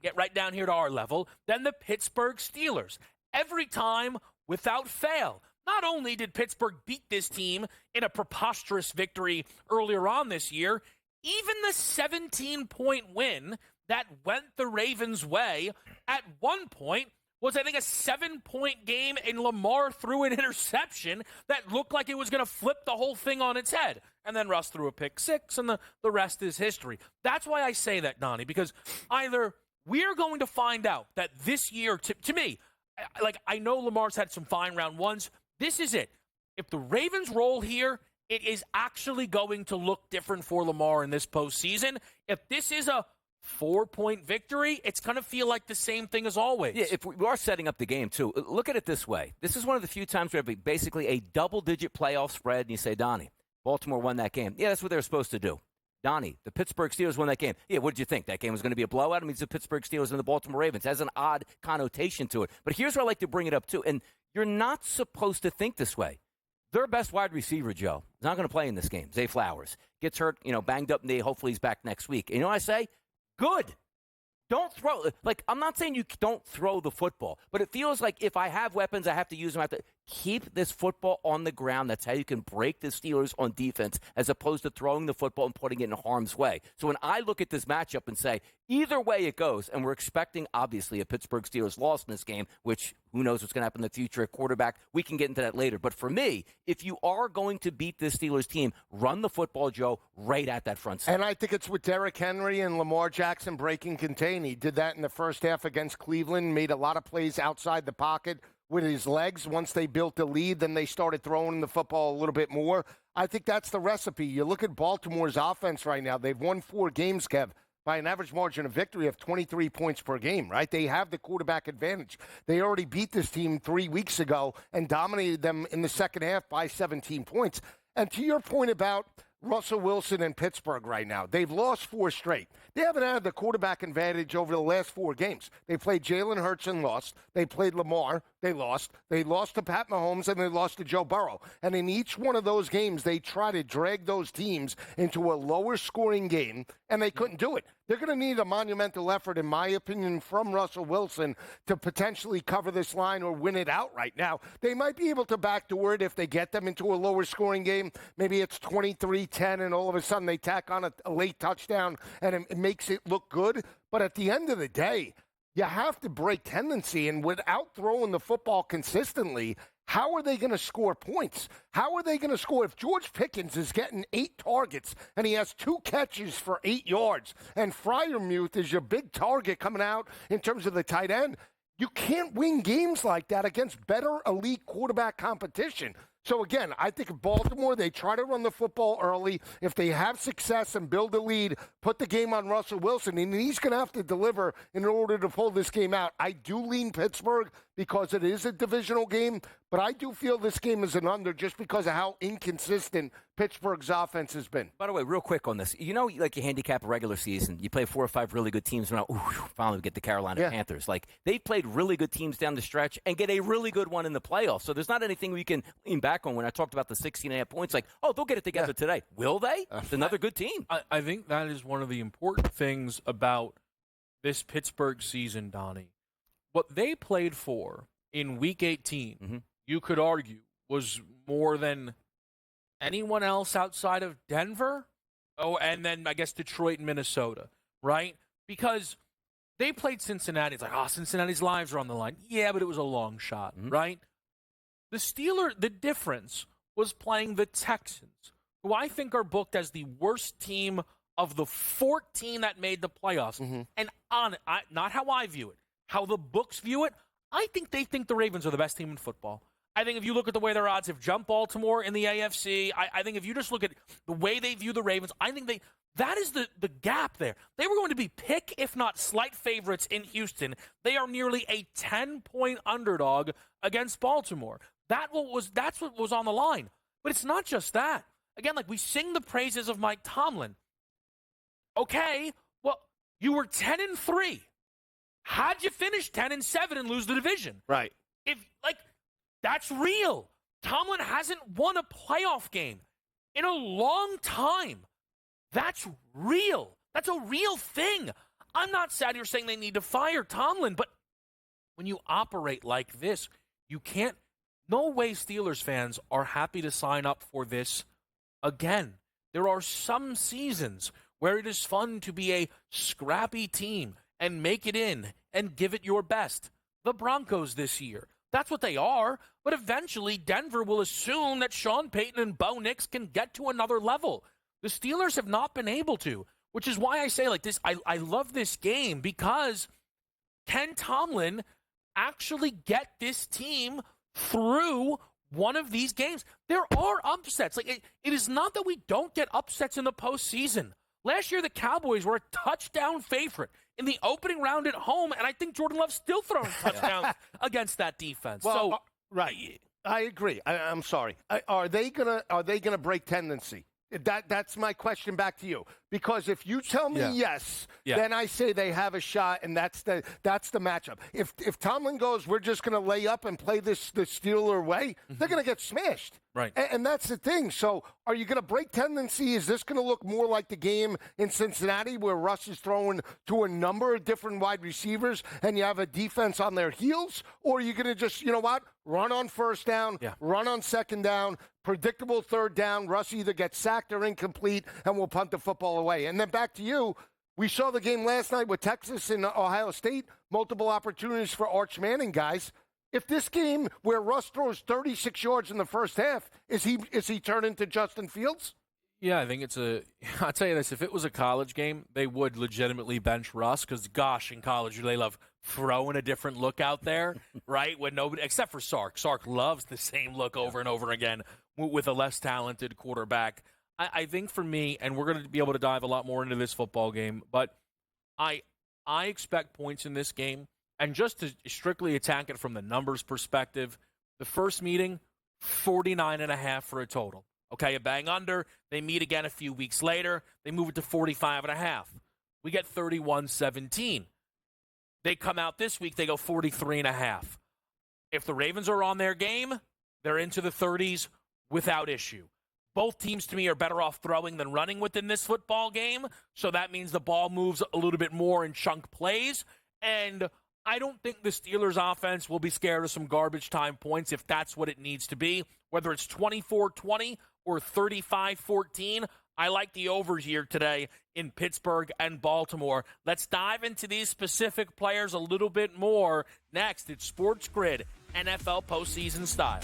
get right down here to our level, than the Pittsburgh Steelers. Every time, without fail. Not only did Pittsburgh beat this team in a preposterous victory earlier on this year, even the 17-point win that went the Ravens' way at one point was, I think, a 7-point game, and Lamar threw an interception that looked like it was going to flip the whole thing on its head. And then Russ threw a pick six, and the rest is history. That's why I say that, Donnie, because either we're going to find out that this year, to me, I know Lamar's had some fine round ones. This is it. If the Ravens roll here, it is actually going to look different for Lamar in this postseason. If this is a 4-point victory, it's going to feel like the same thing as always. Yeah, if we are setting up the game, too, look at it this way. This is one of the few times we have basically a double-digit playoff spread, and you say, Donnie, Baltimore won that game. Yeah, that's what they were supposed to do. Donnie, the Pittsburgh Steelers won that game. Yeah, what did you think? That game was going to be a blowout? I mean, it's the Pittsburgh Steelers and the Baltimore Ravens. It has an odd connotation to it. But here's where I like to bring it up, too. And you're not supposed to think this way. Their best wide receiver, Joe, is not going to play in this game. Zay Flowers gets hurt, banged up knee. Hopefully he's back next week. And you know what I say? Good. Don't throw. I'm not saying you don't throw the football, but it feels like if I have weapons, I have to use them. I have to keep this football on the ground. That's how you can break the Steelers on defense, as opposed to throwing the football and putting it in harm's way. So when I look at this matchup and say, either way it goes, and we're expecting, obviously, a Pittsburgh Steelers loss in this game, which who knows what's going to happen in the future at quarterback. We can get into that later. But for me, if you are going to beat this Steelers team, run the football, Joe, right at that front side. And I think it's with Derrick Henry and Lamar Jackson breaking contain. He did that in the first half against Cleveland, made a lot of plays outside the pocket with his legs. Once they built a lead, then they started throwing the football a little bit more. I think that's the recipe. You look at Baltimore's offense right now. They've won 4 games, Kev, by an average margin of victory of 23 points per game, right? They have the quarterback advantage. They already beat this team 3 weeks ago and dominated them in the second half by 17 points. And to your point about Russell Wilson and Pittsburgh right now, they've lost 4 straight. They haven't had the quarterback advantage over the last 4 games. They played Jalen Hurts and lost. They played Lamar. They lost. They lost to Pat Mahomes, and they lost to Joe Burrow. And in each one of those games, they try to drag those teams into a lower-scoring game, and they couldn't do it. They're going to need a monumental effort, in my opinion, from Russell Wilson to potentially cover this line or win it outright. Now, they might be able to backdoor it if they get them into a lower-scoring game. Maybe it's 23-10, and all of a sudden they tack on a late touchdown, and it makes it look good. But at the end of the day, you have to break tendency, and without throwing the football consistently, how are they going to score points? How are they going to score if George Pickens is getting 8 targets and he has 2 catches for 8 yards, and Freiermuth is your big target coming out in terms of the tight end? You can't win games like that against better elite quarterback competition. So, again, I think if Baltimore, they try to run the football early. If they have success and build a lead, put the game on Russell Wilson, and he's going to have to deliver in order to pull this game out. I do lean Pittsburgh because it is a divisional game, but I do feel this game is an under just because of how inconsistent Pittsburgh's offense has been. By the way, real quick on this, you know, like you handicap a regular season, you play 4 or 5 really good teams, and finally we get the Carolina Panthers. Like, they've played really good teams down the stretch and get a really good one in the playoffs. So there's not anything we can lean back on when I talked about the 16.5 points. Like, oh, they'll get it together today. Will they? It's another good team. I think that is one of the important things about this Pittsburgh season, Donnie. What they played for in Week 18, you could argue, was more than anyone else outside of Denver. Oh, and then I guess Detroit and Minnesota, right? Because they played Cincinnati. It's like, Cincinnati's lives are on the line. Yeah, but it was a long shot, right? The difference was playing the Texans, who I think are booked as the worst team of the 14 that made the playoffs. And not how I view it, how the books view it, I think they think the Ravens are the best team in football. I think if you look at the way their odds have jumped Baltimore in the AFC, I think if you just look at the way they view the Ravens, I think that is the gap there. They were going to be pick, if not slight favorites in Houston. They are nearly a 10-point underdog against Baltimore. That's what was on the line. But it's not just that. Again, like, we sing the praises of Mike Tomlin. Okay, well, you were 10-3. How'd you finish 10-7 and lose the division? Right. That's real. Tomlin hasn't won a playoff game in a long time. That's real. That's a real thing. I'm not sat here saying they need to fire Tomlin, but when you operate like this, you can't. No way Steelers fans are happy to sign up for this again. There are some seasons where it is fun to be a scrappy team and make it in and give it your best. The Broncos this year. That's what they are, but eventually Denver will assume that Sean Payton and Bo Nix can get to another level. The Steelers have not been able to, which is why I say like this, I love this game because can Tomlin actually get this team through one of these games? There are upsets. Like it is not that we don't get upsets in the postseason. Last year, the Cowboys were a touchdown favorite in the opening round at home, and I think Jordan Love's still throwing touchdowns against that defense. Well, right, I agree. I'm sorry. Are they gonna break tendency? That's my question back to you. Because if you tell me yes, then I say they have a shot, and that's the matchup. If Tomlin goes, we're just going to lay up and play the Steeler way, they're going to get smashed. Right. And that's the thing. So are you going to break tendency? Is this going to look more like the game in Cincinnati where Russ is throwing to a number of different wide receivers and you have a defense on their heels? Or are you going to just, you know what, run on first down, run on second down, predictable third down, Russ either gets sacked or incomplete, and we'll punt the football away. And then back to you, we saw the game last night with Texas and Ohio State, multiple opportunities for Arch Manning, guys. If this game where Russ throws 36 yards in the first half, is he turned into Justin Fields? Yeah, I think I'll tell you this, if it was a college game, they would legitimately bench Russ because, gosh, in college, they love throwing a different look out there, right? When nobody, except for Sark. Sark loves the same look over and over again with a less talented quarterback. I think for me, and we're going to be able to dive a lot more into this football game, but I expect points in this game. And just to strictly attack it from the numbers perspective, the first meeting, 49.5 for a total. Okay, a bang under. They meet again a few weeks later. They move it to 45.5. We get 31-17. They come out this week, they go 43.5. If the Ravens are on their game, they're into the 30s without issue. Both teams, to me, are better off throwing than running within this football game, so that means the ball moves a little bit more in chunk plays, and I don't think the Steelers' offense will be scared of some garbage time points if that's what it needs to be, whether it's 24-20 or 35-14. I like the overs here today in Pittsburgh and Baltimore. Let's dive into these specific players a little bit more. Next, it's SportsGrid, NFL postseason style.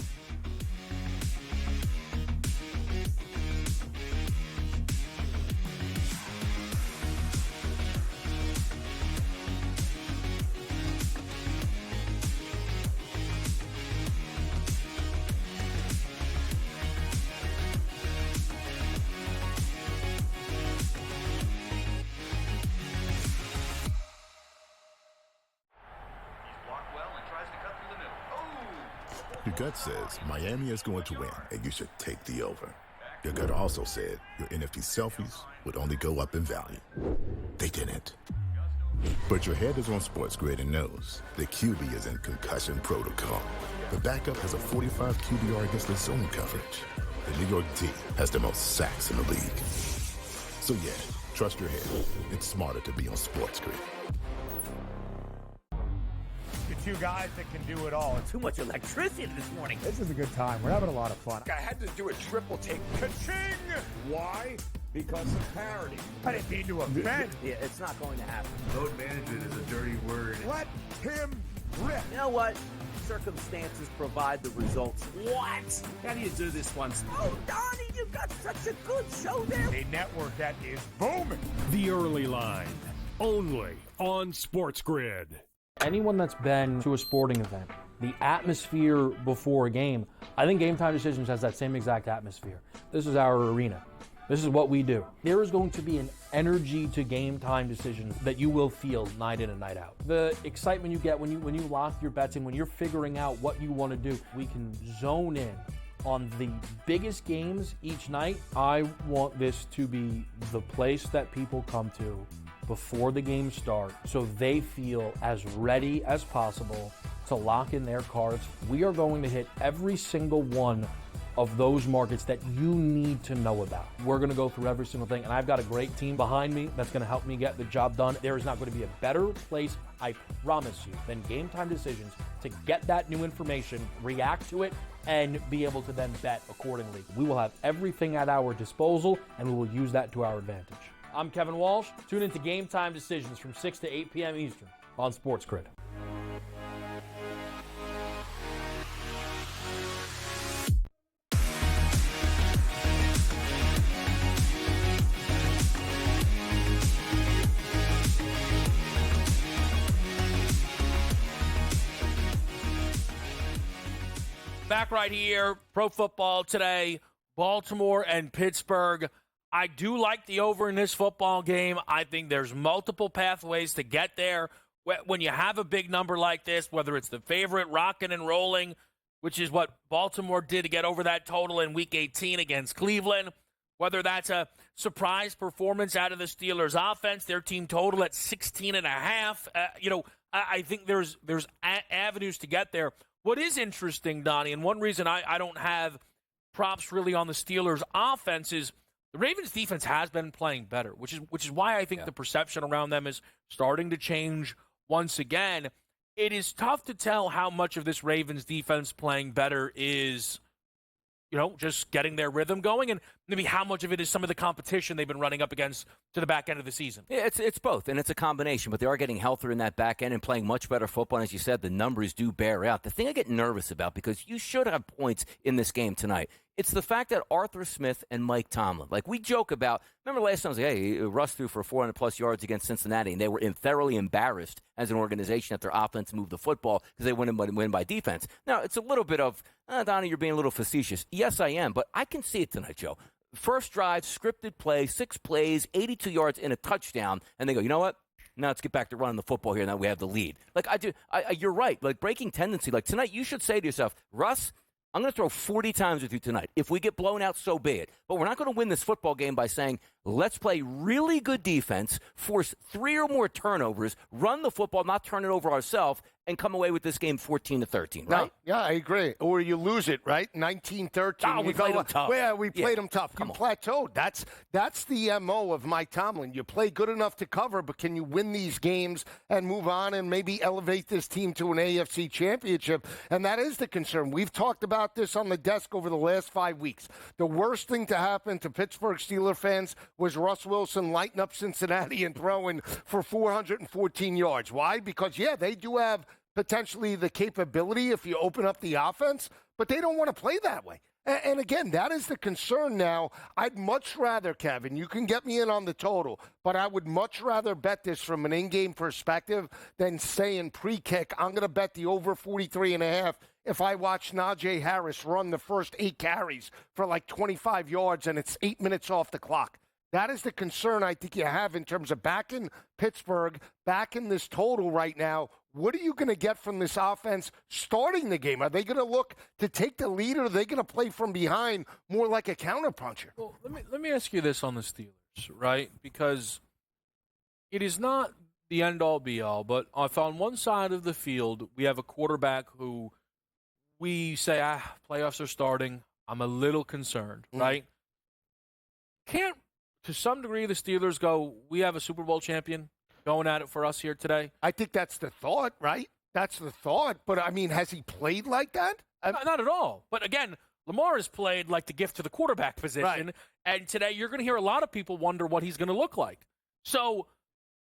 Your gut says Miami is going to win, and you should take the over. Your gut also said your NFT selfies would only go up in value. They didn't. But your head is on SportsGrid and knows the QB is in concussion protocol. The backup has a 45 QBR against the zone coverage. The New York D has the most sacks in the league. So yeah, trust your head. It's smarter to be on SportsGrid. The two guys that can do it all. Too much electricity this morning. This is a good time. We're having a lot of fun. I had to do a triple take. Ka-ching! Why? Because of parity. I didn't mean to offend. Yeah, it's not going to happen. Load management is a dirty word. Let him rip. You know what? Circumstances provide the results. What? How do you do this once? Oh, Donnie, you got such a good show there. A network that is booming. The Early Line, only on SportsGrid. Anyone that's been to a sporting event, the atmosphere before a game, I think Game Time Decisions has that same exact atmosphere. This is our arena. This is what we do. There is going to be an energy to Game Time Decisions that you will feel night in and night out. The excitement you get when you lock your bets in, when you're figuring out what you want to do, we can zone in on the biggest games each night. I want this to be the place that people come to before the game starts so they feel as ready as possible to lock in their cards. We are going to hit every single one of those markets that you need to know about. We're going to go through every single thing, and I've got a great team behind me that's going to help me get the job done. There is not going to be a better place, I promise you, than Game Time Decisions to get that new information, react to it, and be able to then bet accordingly. We will have everything at our disposal, and we will use that to our advantage. I'm Kevin Walsh. Tune into Game Time Decisions from 6 to 8 p.m. Eastern on SportsGrid. Back right here, Pro Football Today, Baltimore and Pittsburgh. I do like the over in this football game. I think there's multiple pathways to get there. When you have a big number like this, whether it's the favorite rocking and rolling, which is what Baltimore did to get over that total in Week 18 against Cleveland, whether that's a surprise performance out of the Steelers' offense, their team total at 16.5. I think there's avenues to get there. What is interesting, Donnie, and one reason I don't have props really on the Steelers' offense is the Ravens' defense has been playing better, which is why I think the perception around them is starting to change once again. It is tough to tell how much of this Ravens defense playing better is, just getting their rhythm going, and maybe how much of it is some of the competition they've been running up against to the back end of the season. Yeah, it's both, and it's a combination, but they are getting healthier in that back end and playing much better football. And as you said, the numbers do bear out. The thing I get nervous about, because you should have points in this game tonight, it's the fact that Arthur Smith and Mike Tomlin, like we joke about, remember last time I was like, hey, Russ threw for 400-plus yards against Cincinnati, and they were thoroughly embarrassed as an organization that their offense moved the football because they win by defense. Now, it's a little bit of, Donnie, you're being a little facetious. Yes, I am, but I can see it tonight, Joe. First drive, scripted play, 6 plays, 82 yards, and a touchdown, and they go, you know what? Now let's get back to running the football here. Now we have the lead. Like you're right. Like breaking tendency. Like tonight, you should say to yourself, Russ, I'm going to throw 40 times with you tonight. If we get blown out, so be it. But we're not going to win this football game by saying, let's play really good defense, force 3 or more turnovers, run the football, not turn it over ourselves, and come away with this game 14-13, right? No, yeah, I agree. Or you lose it, right? 19-13. Oh, we played them tough. Yeah, we played them tough. You on. plateaued. That's the MO of Mike Tomlin. You play good enough to cover, but can you win these games and move on and maybe elevate this team to an AFC championship? And that is the concern. We've talked about this on the desk over the last 5 weeks. The worst thing to happen to Pittsburgh Steelers fans was Russ Wilson lighting up Cincinnati and throwing for 414 yards. Why? Because, they do have potentially the capability if you open up the offense, but they don't want to play that way. And again, that is the concern now. I'd much rather, Kevin, you can get me in on the total, but I would much rather bet this from an in-game perspective than saying pre-kick, I'm going to bet the over 43.5 if I watch Najee Harris run the first 8 carries for like 25 yards and it's 8 minutes off the clock. That is the concern I think you have in terms of back in Pittsburgh, back in this total right now. what are you going to get from this offense starting the game? Are they going to look to take the lead, or are they going to play from behind more like a counterpuncher? Well, let me ask you this on the Steelers, right? Because it is not the end-all, be-all, but if on one side of the field we have a quarterback who we say, playoffs are starting, I'm a little concerned, right? Can't, to some degree, the Steelers go, we have a Super Bowl champion going at it for us here today? I think that's the thought, right? That's the thought. But, I mean, has he played like that? Not at all. But, again, Lamar has played like the gift to the quarterback position. Right. And today you're going to hear a lot of people wonder what he's going to look like. So,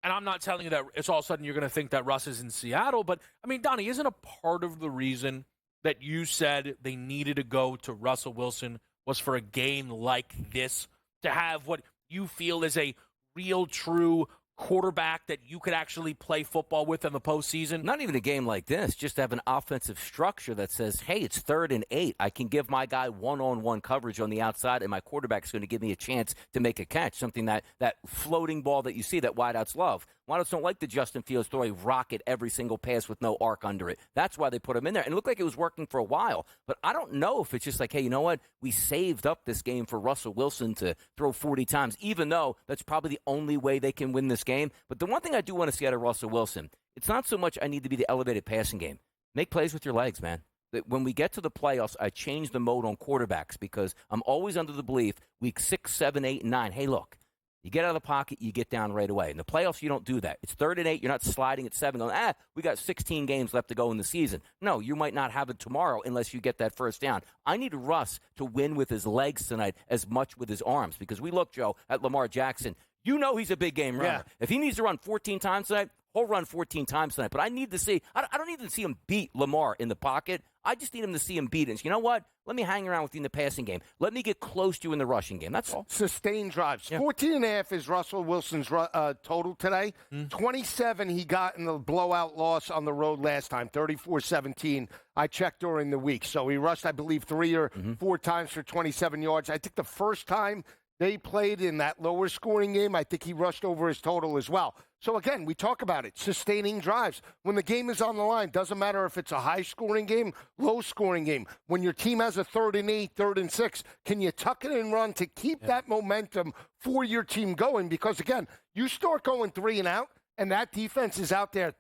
and I'm not telling you that it's all of a sudden you're going to think that Russ is in Seattle. But, I mean, Donnie, isn't a part of the reason that you said they needed to go to Russell Wilson was for a game like this, to have what you feel is a real, true quarterback that you could actually play football with in the postseason? Not even a game like this, just to have an offensive structure that says, hey, it's 3rd and 8. I can give my guy one-on-one coverage on the outside, and my quarterback is going to give me a chance to make a catch, something that floating ball that you see that wideouts love. Wideouts don't like the Justin Fields throw a rocket every single pass with no arc under it. That's why they put him in there. And it looked like it was working for a while. But I don't know if it's just like, hey, you know what? We saved up this game for Russell Wilson to throw 40 times, even though that's probably the only way they can win this game. But the one thing I do want to see out of Russell Wilson, it's not so much I need to be the elevated passing game. Make plays with your legs, man. When we get to the playoffs, I change the mode on quarterbacks because I'm always under the belief week 6, 7, 8, and 9. Hey, look. You get out of the pocket, you get down right away. In the playoffs, you don't do that. It's 3rd and 8. You're not sliding at 7 going, we got 16 games left to go in the season. No, you might not have it tomorrow unless you get that first down. I need Russ to win with his legs tonight as much with his arms because we look, Joe, at Lamar Jackson. You know he's a big game runner. Yeah. If he needs to run 14 times tonight, he'll run 14 times tonight. But I need to see – I don't need to see him beat Lamar in the pocket. I just need him to see him beat it. You know what? Let me hang around with you in the passing game. Let me get close to you in the rushing game. That's all. Sustained drives. Yeah. 14.5 is Russell Wilson's total today. 27 he got in the blowout loss on the road last time, 34-17. I checked during the week. So he rushed, I believe, 3 or 4 times for 27 yards. I think the first time they played in that lower scoring game, I think he rushed over his total as well. So, again, we talk about it, sustaining drives. When the game is on the line, doesn't matter if it's a high-scoring game, low-scoring game. When your team has a 3rd and 8, 3rd and 6, can you tuck it and run to keep that momentum for your team going? Because, again, you start going 3 and out, and that defense is out there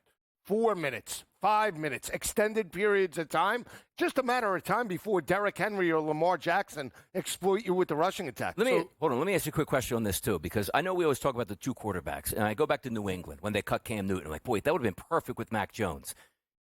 4 minutes, 5 minutes, extended periods of time. Just a matter of time before Derrick Henry or Lamar Jackson exploit you with the rushing attack. Hold on. Let me ask you a quick question on this, too, because I know we always talk about the 2 quarterbacks. And I go back to New England when they cut Cam Newton. I'm like, boy, that would have been perfect with Mac Jones.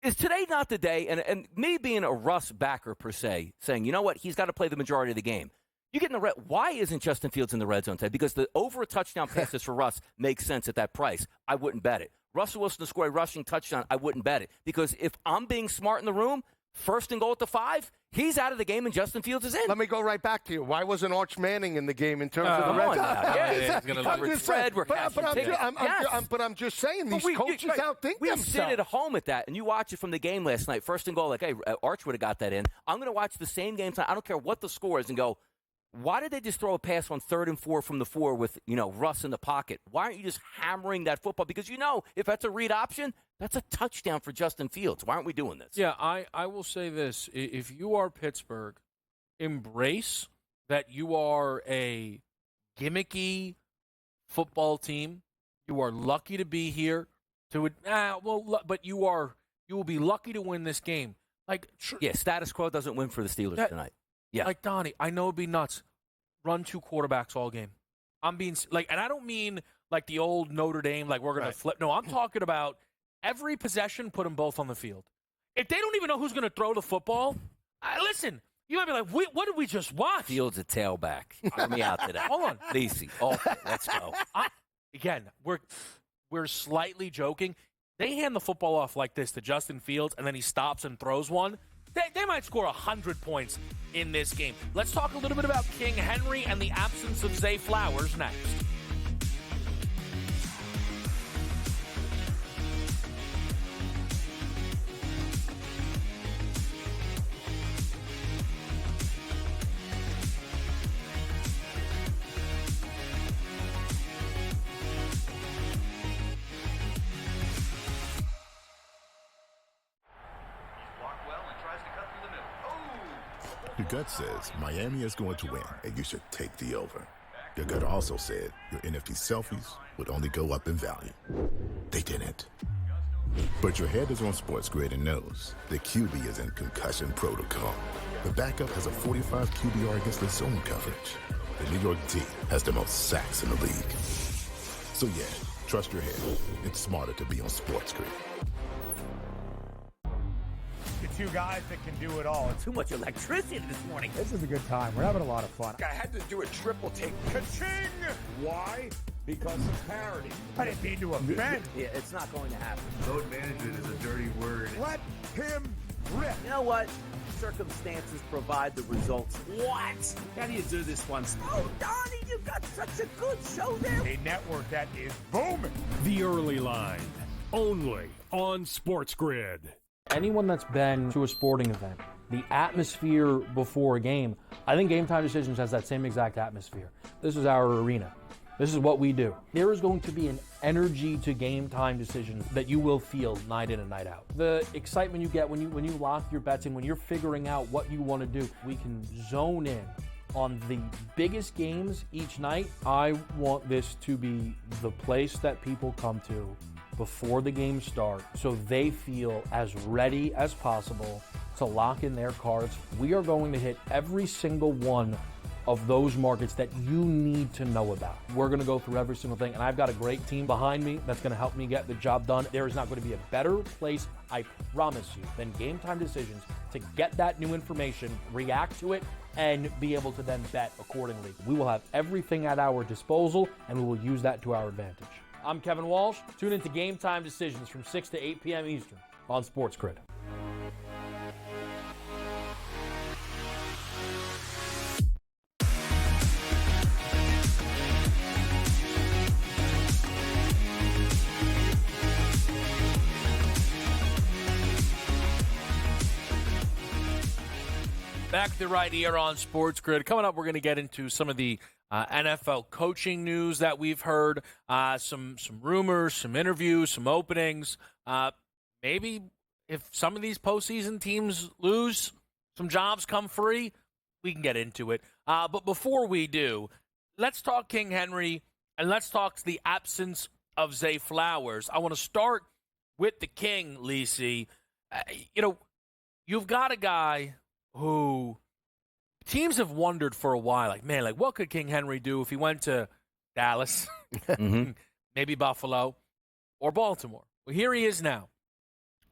Is today not the day, and me being a Russ backer per se, saying, you know what, he's got to play the majority of the game. You get in the red. Why isn't Justin Fields in the red zone today? Because the over a touchdown passes for Russ makes sense at that price. I wouldn't bet it. Russell Wilson to score a rushing touchdown, I wouldn't bet it. Because if I'm being smart in the room, 1st and goal at the 5, he's out of the game and Justin Fields is in. Let me go right back to you. Why wasn't Arch Manning in the game in terms of the red zone? But I'm just saying, these coaches outthink we themselves. sit at home at that, and you watch it from the game last night. 1st and goal, like, hey, Arch would have got that in. I'm going to watch the same game tonight. I don't care what the score is and go, why did they just throw a pass on 3rd and 4 from the 4 with, Russ in the pocket? Why aren't you just hammering that football? Because if that's a read option, that's a touchdown for Justin Fields. Why aren't we doing this? Yeah, I will say this. If you are Pittsburgh, embrace that you are a gimmicky football team. You are lucky to be here. But you will be lucky to win this game. Status quo doesn't win for the Steelers tonight. Yeah. Like, Donnie, I know it'd be nuts. Run 2 quarterbacks all game. I'm being and I don't mean like the old Notre Dame, like we're going to flip. No, I'm talking about every possession, put them both on the field. If they don't even know who's going to throw the football, listen, you might be like, what did we just watch? Fields a tailback. Hear me out today. Hold on. Lisi. Okay, let's go. Again, we're slightly joking. They hand the football off like this to Justin Fields, and then he stops and throws one. They might score 100 points in this game. Let's talk a little bit about King Henry and the absence of Zay Flowers next. Your gut says Miami is going to win, and you should take the over. Your gut also said your NFT selfies would only go up in value. They didn't. But your head is on SportsGrid and knows the QB is in concussion protocol. The backup has a 45 QBR against the zone coverage. The New York D has the most sacks in the league. So yeah, trust your head. It's smarter to be on SportsGrid. The two guys that can do it all. Too much electricity this morning. This is a good time. We're having a lot of fun. I had to do a triple take. Ka-ching! Why? Because of parity. I didn't mean to offend. Yeah, it's not going to happen. Load management is a dirty word. Let him rip. You know what? Circumstances provide the results. What? How do you do this one? Oh, Donnie, you got such a good show there. A network that is booming. The Early Line, only on SportsGrid. Anyone that's been to a sporting event, the atmosphere before a game, I think Game Time Decisions has that same exact atmosphere. This is our arena. This is what we do. There is going to be an energy to Game Time Decisions that you will feel night in and night out. The excitement you get when you lock your bets in, when you're figuring out what you want to do, we can zone in on the biggest games each night. I want this to be the place that people come to before the games start so they feel as ready as possible to lock in their cards. We are going to hit every single one of those markets that you need to know about. We're going to go through every single thing, and I've got a great team behind me that's going to help me get the job done. There is not going to be a better place, I promise you, than Game Time Decisions to get that new information, react to it, and be able to then bet accordingly. We will have everything at our disposal, and we will use that to our advantage. I'm Kevin Walsh. Tune into Game Time Decisions from 6 to 8 p.m. Eastern on SportsGrid. Back to right here on SportsGrid. Coming up, we're going to get into some of the NFL coaching news that we've heard, some rumors, some interviews, some openings. Maybe if some of these postseason teams lose, some jobs come free, we can get into it. But before we do, let's talk King Henry, and let's talk the absence of Zay Flowers. I want to start with the King, Lisi. You've got a guy who teams have wondered for a while, what could King Henry do if he went to Dallas, maybe Buffalo, or Baltimore? Well, here he is now.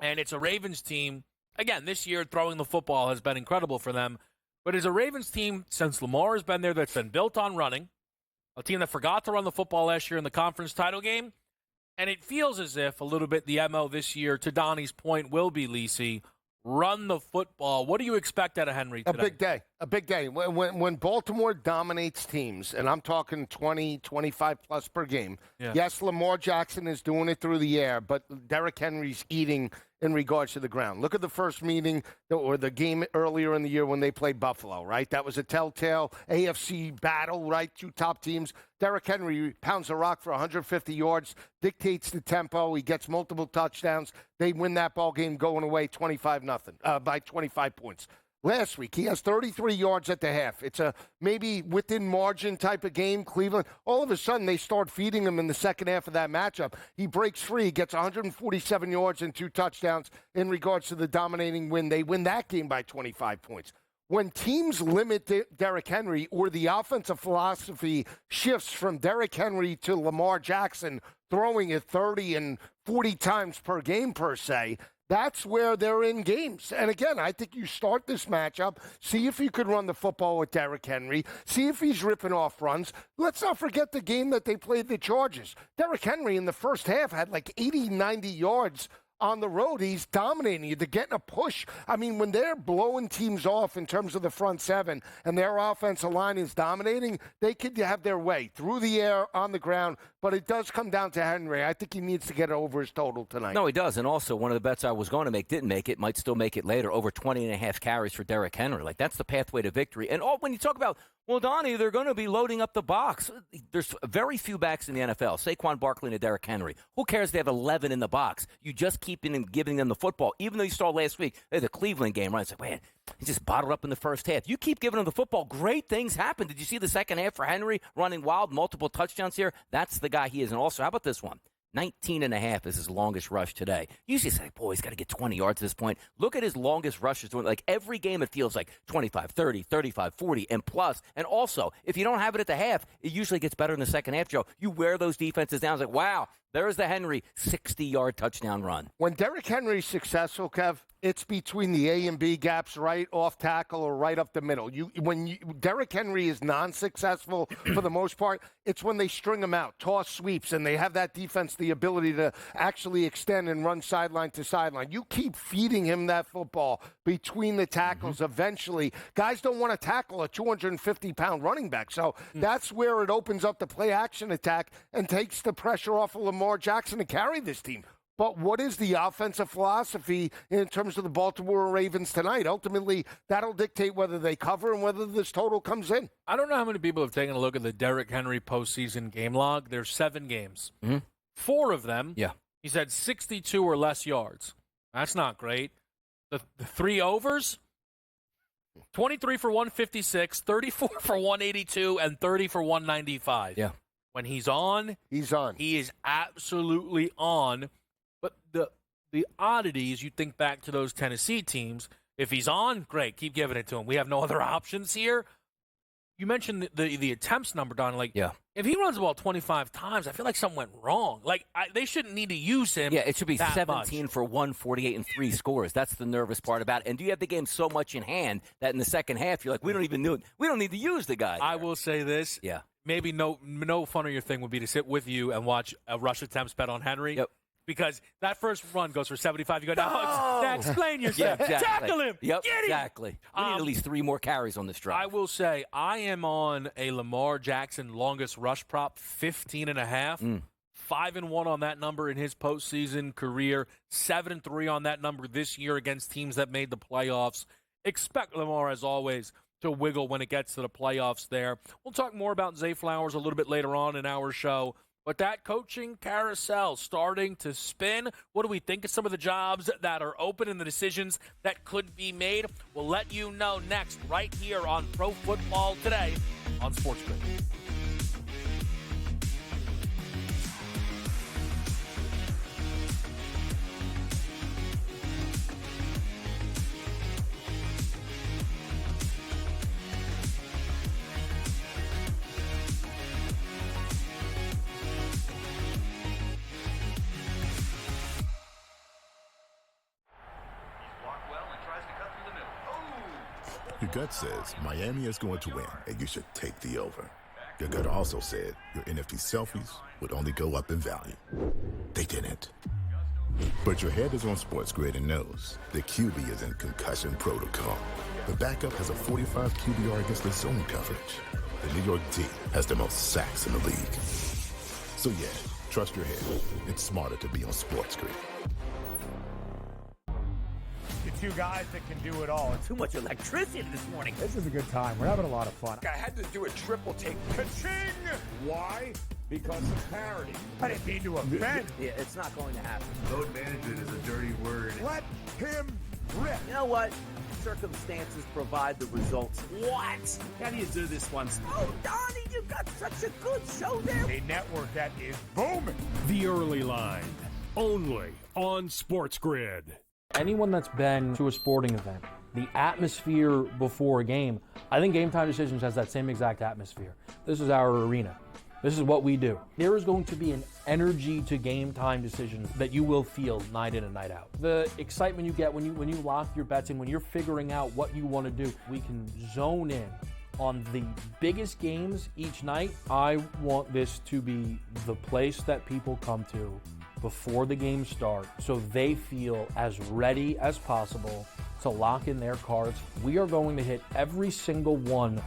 And it's a Ravens team. Again, this year, throwing the football has been incredible for them. But it's a Ravens team, since Lamar has been there, that's been built on running. A team that forgot to run the football last year in the conference title game. And it feels as if a little bit the MO this year, to Donnie's point, will be, Lisi, run the football. What do you expect out of Henry today? A big day. When Baltimore dominates teams, and I'm talking 20, 25-plus per game, yes, Lamar Jackson is doing it through the air, but Derrick Henry's eating in regards to the ground. Look at the first meeting or the game earlier in the year when they played Buffalo, right? That was a telltale AFC battle, right? Two top teams. Derrick Henry pounds a rock for 150 yards, dictates the tempo. He gets multiple touchdowns. They win that ball game going away 25-0 by 25 points. Last week, he has 33 yards at the half. It's a maybe within margin type of game. Cleveland, all of a sudden, they start feeding him in the second half of that matchup. He breaks free, gets 147 yards and 2 touchdowns in regards to the dominating win. They win that game by 25 points. When teams limit Derrick Henry or the offensive philosophy shifts from Derrick Henry to Lamar Jackson, throwing it 30 and 40 times per game per se, that's where they're in games. And again, I think you start this matchup, see if you could run the football with Derrick Henry, see if he's ripping off runs. Let's not forget the game that they played the Chargers. Derrick Henry in the first half had like 80, 90 yards on the road. He's dominating you. They're getting a push. I mean, when they're blowing teams off in terms of the front seven and their offensive line is dominating, they could have their way through the air, on the ground. But it does come down to Henry. I think he needs to get over his total tonight. No, he does. And also, one of the bets I was going to make didn't make it, might still make it later, over 20.5 carries for Derrick Henry. Like, that's the pathway to victory. And when you talk about, well, Donnie, they're going to be loading up the box. There's very few backs in the NFL. Saquon Barkley and Derrick Henry. Who cares if they have 11 in the box? You just keep giving them the football. Even though you saw last week, the Cleveland game, right? It's like, man, He just bottled up in the first half. You keep giving him the football, great things happen. Did you see the second half for Henry running wild, multiple touchdowns here? That's the guy he is. And also, how about this one? 19.5 is his longest rush today. You usually say, boy, he's got to get 20 yards at this point. Look at his longest rushes. Like every game, it feels like 25, 30, 35, 40, and plus. And also, if you don't have it at the half, it usually gets better in the second half, Joe. You wear those defenses down. It's like, wow, there's the Henry 60-yard touchdown run. When Derrick Henry's successful, Kev, it's between the A and B gaps, right off tackle or right up the middle. When Derrick Henry is non-successful for the most part, it's when they string him out, toss sweeps, and they have that defense the ability to actually extend and run sideline to sideline. You keep feeding him that football between the tackles. Eventually, guys don't want to tackle a 250-pound running back. So that's where it opens up the play-action attack and takes the pressure off of Lamar Jackson to carry this team. But what is the offensive philosophy in terms of the Baltimore Ravens tonight? Ultimately, that'll dictate whether they cover and whether this total comes in. I don't know how many people have taken a look at the Derrick Henry postseason game log. There's 7 games. 4 of them, he's had 62 or less yards. That's not great. The 3 overs, 23 for 156, 34 for 182, and 30 for 195. Yeah. When he's on, he's on. He is absolutely on. But the oddity is you think back to those Tennessee teams. If he's on, great, keep giving it to him. We have no other options here. You mentioned the attempts number, Don. If he runs the ball 25 times, I feel like something went wrong. They shouldn't need to use him. Yeah, it should be 17 much. for 148 and 3 scores. That's the nervous part about it. And do you have the game so much in hand that in the second half you're like, we don't need to use the guy. I will say this. Yeah. Maybe no funnier thing would be to sit with you and watch a rush attempts bet on Henry. Yep. Because that first run goes for 75. You go, now explain yourself. Yeah, exactly. Tackle him. Yep, Get him. exactly. We need at least 3 more carries on this drive. I will say, I am on a Lamar Jackson longest rush prop, 15.5. 5-1 on that number in his postseason career. 7-3 on that number this year against teams that made the playoffs. Expect Lamar, as always, to wiggle when it gets to the playoffs there. We'll talk more about Zay Flowers a little bit later on in our show. But that coaching carousel starting to spin. What do we think of some of the jobs that are open and the decisions that could be made? We'll let you know next right here on Pro Football Today on SportsGrid. Your gut says Miami is going to win, and you should take the over. Your gut also said your NFT selfies would only go up in value. They didn't. But your head is on SportsGrid and knows the QB is in concussion protocol. The backup has a 45 QBR against the zone coverage. The New York D has the most sacks in the league. So yeah, trust your head. It's smarter to be on SportsGrid. The 2 guys that can do it all. Too much electricity this morning. This is a good time. We're having a lot of fun. I had to do a triple take. Ka-ching! Why? Because of parity. I didn't mean to offend. Yeah, it's not going to happen. Load management is a dirty word. Let him rip. You know what? Circumstances provide the results. What? How do you do this once? Oh, Donnie, you got such a good show there. A network that is booming. The Early Line, only on SportsGrid. Anyone that's been to a sporting event, the atmosphere before a game, I think Game Time Decisions has that same exact atmosphere. This is our arena. This is what we do. There is going to be an energy to Game Time Decisions that you will feel night in and night out. The excitement you get when you lock your bets in, when you're figuring out what you want to do, we can zone in on the biggest games each night. I want this to be the place that people come to before the games start so they feel as ready as possible to lock in their cards. We are going to hit every single one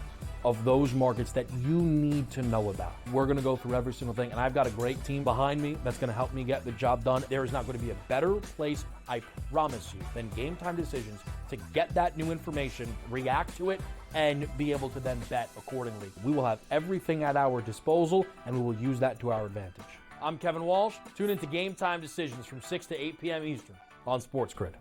of those markets that you need to know about. We're going to go through every single thing, and I've got a great team behind me that's going to help me get the job done. There is not going to be a better place, I promise you, than Game Time Decisions to get that new information, react to it, and be able to then bet accordingly. We will have everything at our disposal, and we will use that to our advantage. I'm Kevin Walsh. Tune into Game Time Decisions from 6 to 8 p.m. Eastern on SportsGrid.